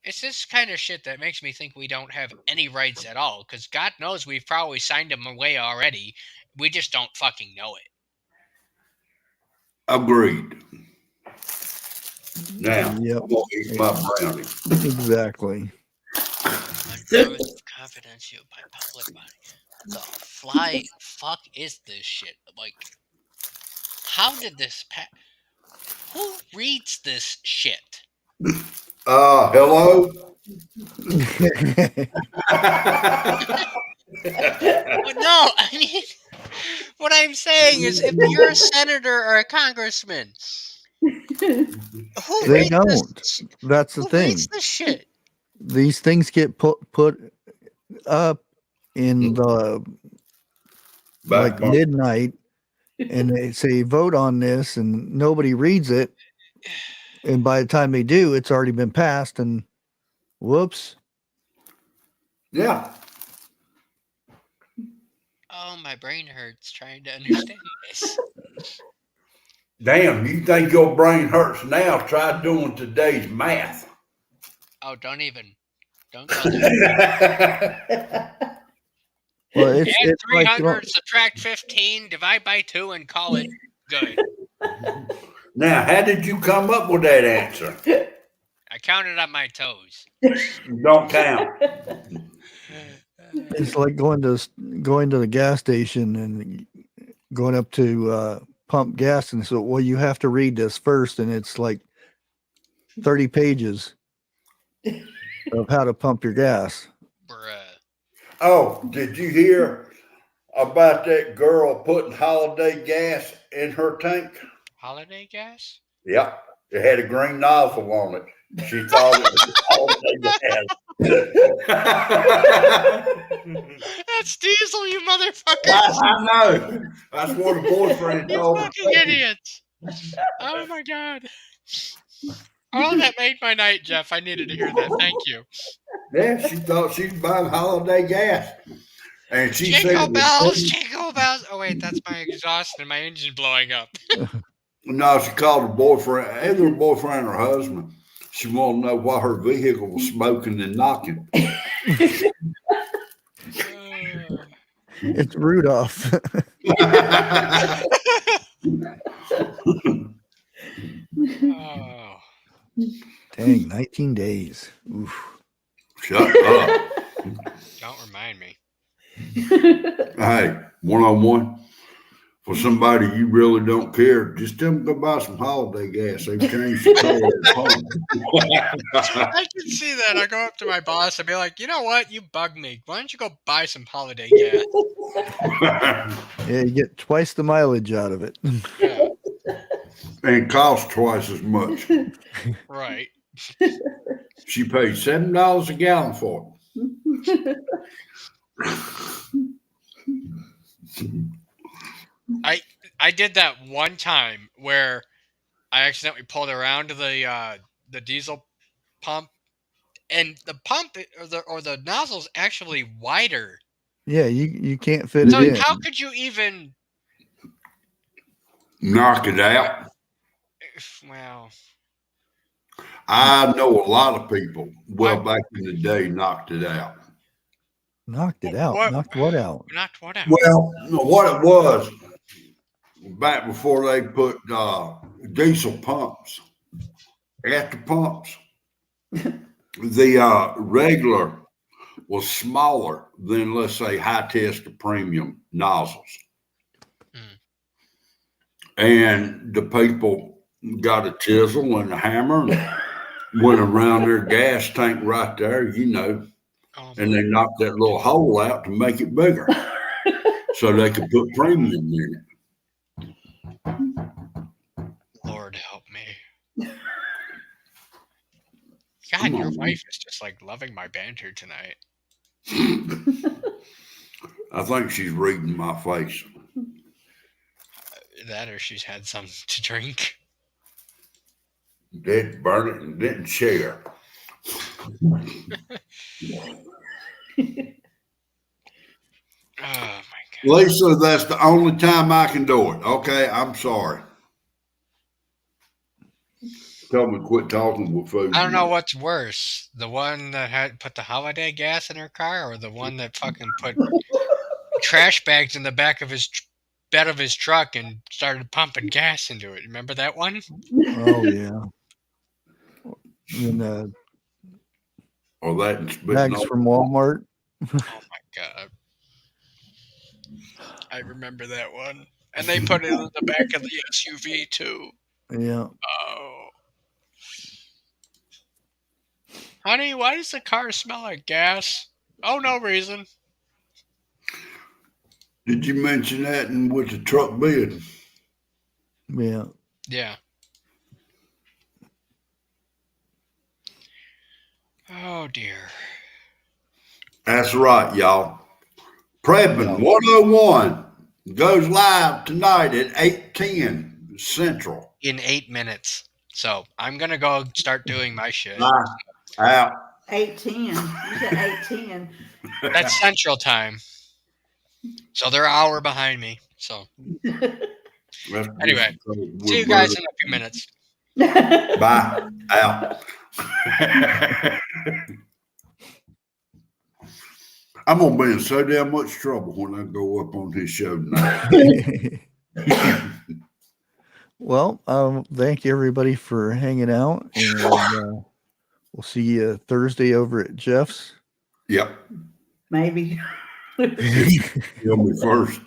it's this kind of shit that makes me think we don't have any rights at all. Because God knows we've probably signed them away already. We just don't fucking know it. Agreed. Now, Yep. I'm gonna eat my brownie. Exactly. Confidential by public body. The fly fuck is this shit? Like, how did this who reads this shit? Hello? But no, I mean, what I'm saying is, if you're a senator or a congressman, who They reads don't. This? That's the Who thing. reads this shit? These things get put up in the like midnight, and they say vote on this, and nobody reads it. And by the time they do, it's already been passed, and whoops. Yeah. Oh, my brain hurts trying to understand this. Damn, you think your brain hurts now? Try doing today's math. Oh, don't go there. Well, it's Add 300, like, subtract 15, divide by 2, and call it good. Now, how did you come up with that answer? I counted on my toes. Don't count. It's like going to the gas station and going up to pump gas, and so, well, you have to read this first, and it's like 30 pages of how to pump your gas. Bruh. Oh, did you hear about that girl putting holiday gas in her tank? Holiday gas? Yep. It had a green nozzle on it. She thought it was holiday gas. That's diesel, you motherfuckers! I know. That's what a boyfriend You told me. fucking idiots! Oh my god. Oh, that made my night, Jeff. I needed to hear that. Thank you. Yeah, she thought she was buying holiday gas. And she said, Jingle it bells, was jingle bells. Oh, wait, that's my exhaust and my engine blowing up. no, she called her boyfriend, either her boyfriend or husband. She wanted to know why her vehicle was smoking and knocking. It's Rudolph. Oh. Dang, 19 days. Oof. Shut up. Don't remind me. Hey, one-on-one. For somebody you really don't care, just tell them to go buy some holiday gas. They've changed the color of the pump. I can see that. I go up to my boss and be like, you know what? You bug me. Why don't you go buy some holiday gas? Yeah, you get twice the mileage out of it. Yeah, And cost twice as much. right. She paid $7 a gallon for it. I did that one time where I accidentally pulled around the diesel pump, and the pump or the nozzle's actually wider. Yeah, you can't fit So it in. how could you even Knock it out. Well, I know a lot of people, well, back in the day, knocked it out. Knocked it out. What? Knocked what out? knocked what out? Well, what it was, back before they put diesel pumps at the pumps, the regular was smaller than, let's say, high test or premium nozzles. And the people got a chisel and a hammer and went around their gas tank right there, and they knocked that little hole out to make it bigger so they could put premium in it. Lord help me. God, your wife is just like loving my banter tonight. I think she's reading my face. That or she's had some to drink. Didn't burn it and didn't share. Oh my God. Lisa, that's the only time I can do it. Okay, I'm sorry. Tell me to quit talking with food. I don't know what's worse. The one that had put the holiday gas in her car, or the one that fucking put trash bags in the back of his bed of his truck and started pumping gas into it. Remember that one? Oh yeah. And Or that and spitting bags on- from Walmart. Oh my God. I remember that one. And they put it in the back of the SUV too. Yeah. Oh. Honey, why does the car smell like gas? Oh, no reason. Did you mention that in with the truck bid? Yeah. Yeah. Oh, dear. That's right, y'all. Prepping 101 goes live tonight at 8:10 Central. In 8 minutes. So I'm going to go start doing my shit. Bye. Out. 8:10. You said 8:10. That's Central Time. So they're an hour behind me. So anyway, see you guys in a few minutes. Bye. Out. I'm gonna be in so damn much trouble when I go up on his show tonight. Well, thank you everybody for hanging out, and we'll see you Thursday over at Jeff's. Yep. Maybe. Tell me first.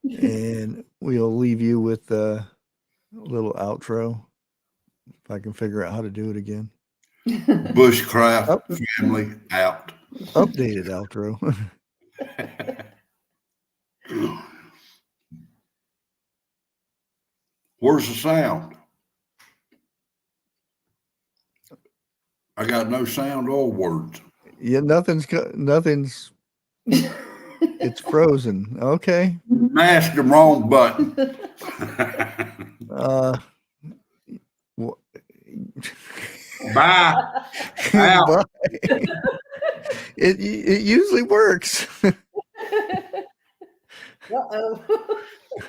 And we'll leave you with a little outro if I can figure out how to do it again. Bushcraft family out. Updated outro. Where's the sound? I got no sound or words. Yeah, nothing's it's frozen. Okay. Mashed the wrong button. Bye. Out. Bye. It usually works. Uh-oh.